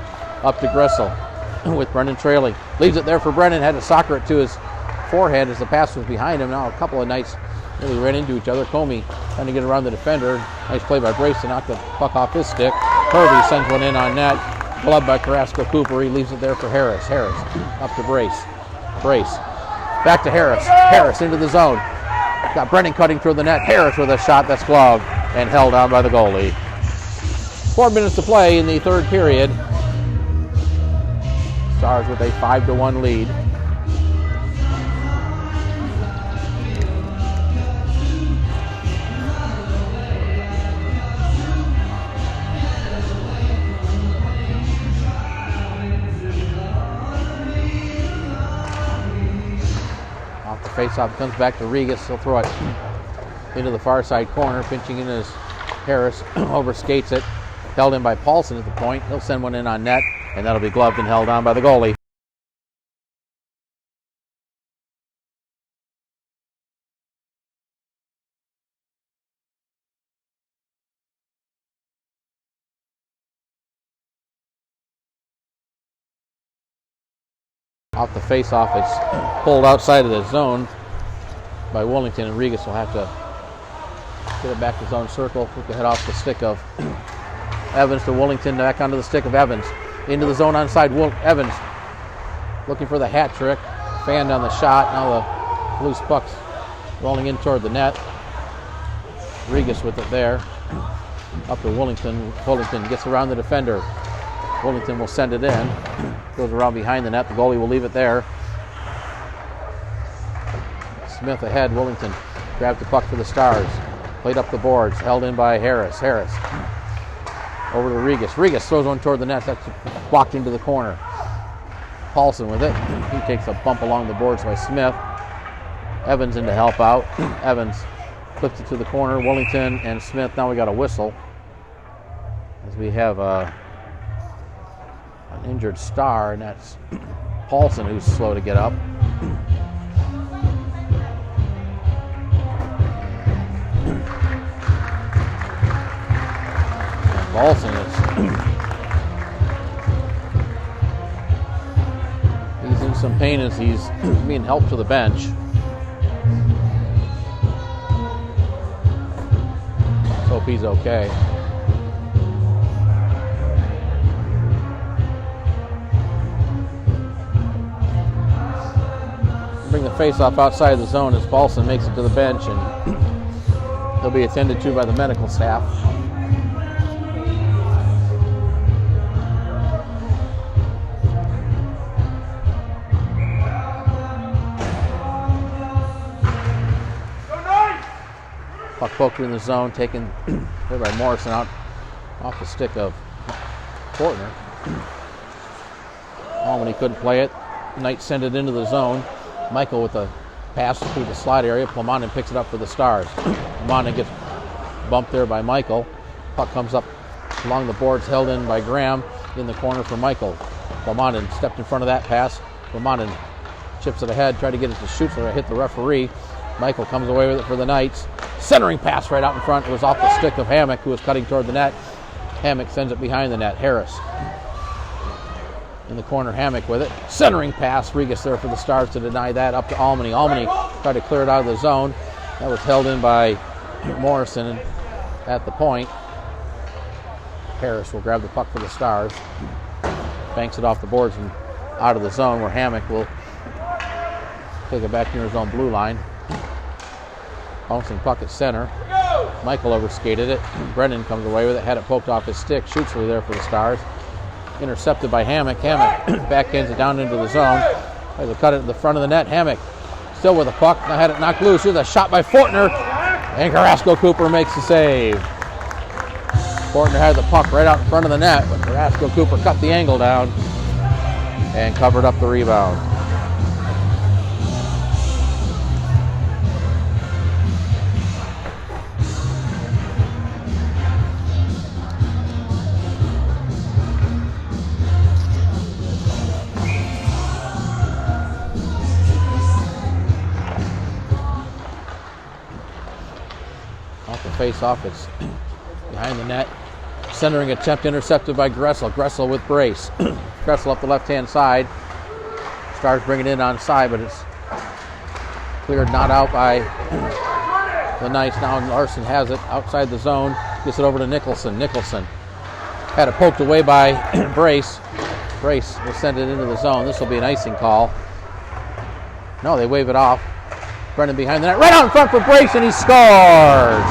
up to Gressel with Brennan trailing. Leaves it there for Brennan. Had to soccer it to his forehead as the pass was behind him. Now a couple of Knights really ran into each other. Comey trying to get around the defender. Nice play by Brace to knock the puck off his stick. Hervey sends one in on net. Glove by Carrasco Cooper. He leaves it there for Harris. Harris up to Brace. Brace back to Harris. Harris into the zone. Got Brennan cutting through the net. Harris with a shot that's gloved and held on by the goalie. 4 minutes to play in the third period. Stars with a 5-1 lead. Face-off comes back to Regas. He'll throw it into the far side corner. Pinching in as Harris overskates it. Held in by Paulson at the point. He'll send one in on net, and that'll be gloved and held on by the goalie. Off the face-off, it's pulled outside of the zone by Wellington, and Regas will have to get it back to zone circle. Look ahead off the stick of Evans to Wellington, back onto the stick of Evans. Into the zone onside, Evans looking for the hat trick. Fanned on the shot, now the loose puck's rolling in toward the net. Regas with it there. Up to Wellington. Wellington gets around the defender. Wellington will send it in. Goes around behind the net. The goalie will leave it there. Smith ahead. Wellington grabs the puck for the Stars. Played up the boards. Held in by Harris. Harris Over to Regas. Regas throws one toward the net. That's blocked into the corner. Paulson with it. He takes a bump along the boards by Smith. Evans in to help out. Evans flips it to the corner. Willington and Smith. Now we got a whistle as we have an injured Star, and that's Paulson who's slow to get up. And Paulson is he's in some pain as he's being helped to the bench. Let's hope he's okay. Bring the face-off outside the zone as Paulson makes it to the bench, and he'll be attended to by the medical staff. Puck poked in the zone, taken there by Morrison out off the stick of Fortner. When he couldn't play it, Knight sent it into the zone. Michael with a pass through the slot area. Plamanin picks it up for the Stars. Plamanin gets bumped there by Michael. Puck comes up along the boards, held in by Graham in the corner for Michael. Plamanin stepped in front of that pass. Plamanin chips it ahead, tried to get it to shoot, so it hit the referee. Michael comes away with it for the Knights. Centering pass right out in front. It was off the stick of Hammock, who was cutting toward the net. Hammock sends it behind the net. Harris in the corner, Hammock with it. Centering pass. Regas there for the Stars to deny that. Up to Almany. Almany tried to clear it out of the zone. That was held in by Morrison at the point. Harris will grab the puck for the Stars. Banks it off the boards and out of the zone, where Hammock will take it back near his own blue line. Bouncing puck at center. Michael overskated it. Brennan comes away with it. Had it poked off his stick. Shoots through there for the Stars. Intercepted by Hammock. Hammock backhands it down into the zone. Tries to cut it to the front of the net. Hammock still with the puck. Now had it knocked loose. Here's a shot by Fortner. And Carrasco Cooper makes the save. Fortner had the puck right out in front of the net, but Carrasco Cooper cut the angle down and covered up the rebound. Face-off, it's behind the net. Centering attempt intercepted by Gressel. Gressel with brace. Gressel up the left-hand side. Stars bring it in on side, but it's cleared not out by the Knights. Now Larson has it outside the zone. Gets it over to Nicholson. Nicholson had it poked away by Brace. Brace will send it into the zone. This will be an icing call. No, they wave it off. Brennan behind the net. Right out in front for Brace, and he scores!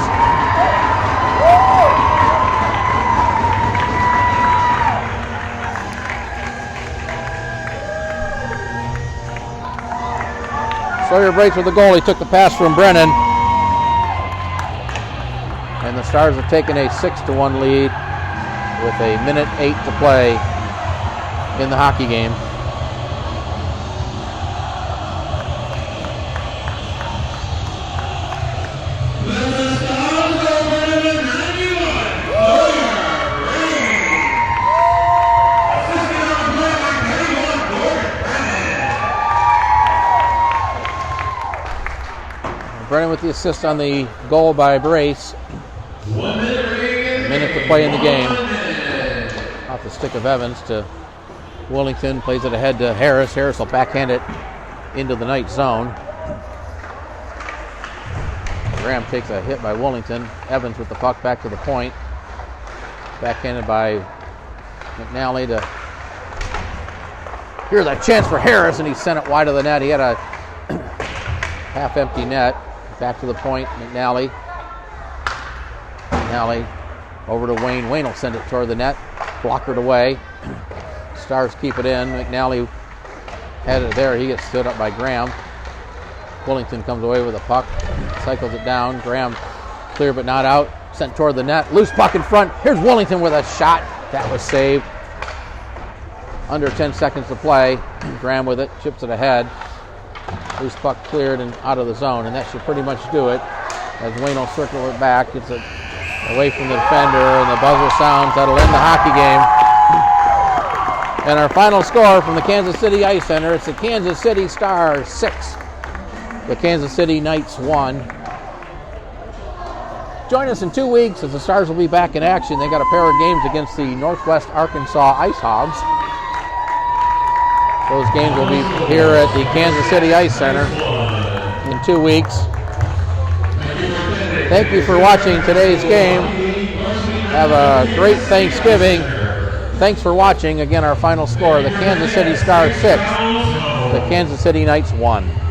Sawyer Brace with the goal. He took the pass from Brennan. And the Stars have taken a 6-1 lead with a minute 8 to play in the hockey game. Brennan with the assist on the goal by Brace. 1 minute remaining. A minute to play in the game. Off the stick of Evans to Willington. Plays it ahead to Harris. Harris will backhand it into the Knight zone. Graham takes a hit by Willington. Evans with the puck back to the point. Backhanded by McNally to... Here's a chance for Harris, and he sent it wide of the net. He had a half-empty net. Back to the point, McNally. McNally over to Wayne. Wayne will send it toward the net. Blockered away. Stars keep it in. McNally had it there. He gets stood up by Graham. Willington comes away with a puck. Cycles it down. Graham clear but not out Sent toward the net. Loose puck in front. Here's Wellington with a shot. That was saved. Under 10 seconds to play. Graham with it. Chips it ahead. Loose puck cleared and out of the zone. And that should pretty much do it. As Wayne will circle it back. Gets it away from the defender. And the buzzer sounds. That'll end the hockey game. And our final score from the Kansas City Ice Center. It's the Kansas City Stars 6. The Kansas City Knights 1. Join us in 2 weeks as the Stars will be back in action. They got a pair of games against the Northwest Arkansas Ice Hogs. Those games will be here at the Kansas City Ice Center in 2 weeks. Thank you for watching today's game. Have a great Thanksgiving. Thanks for watching. Again, our final score, the Kansas City Stars 6, the Kansas City Knights 1.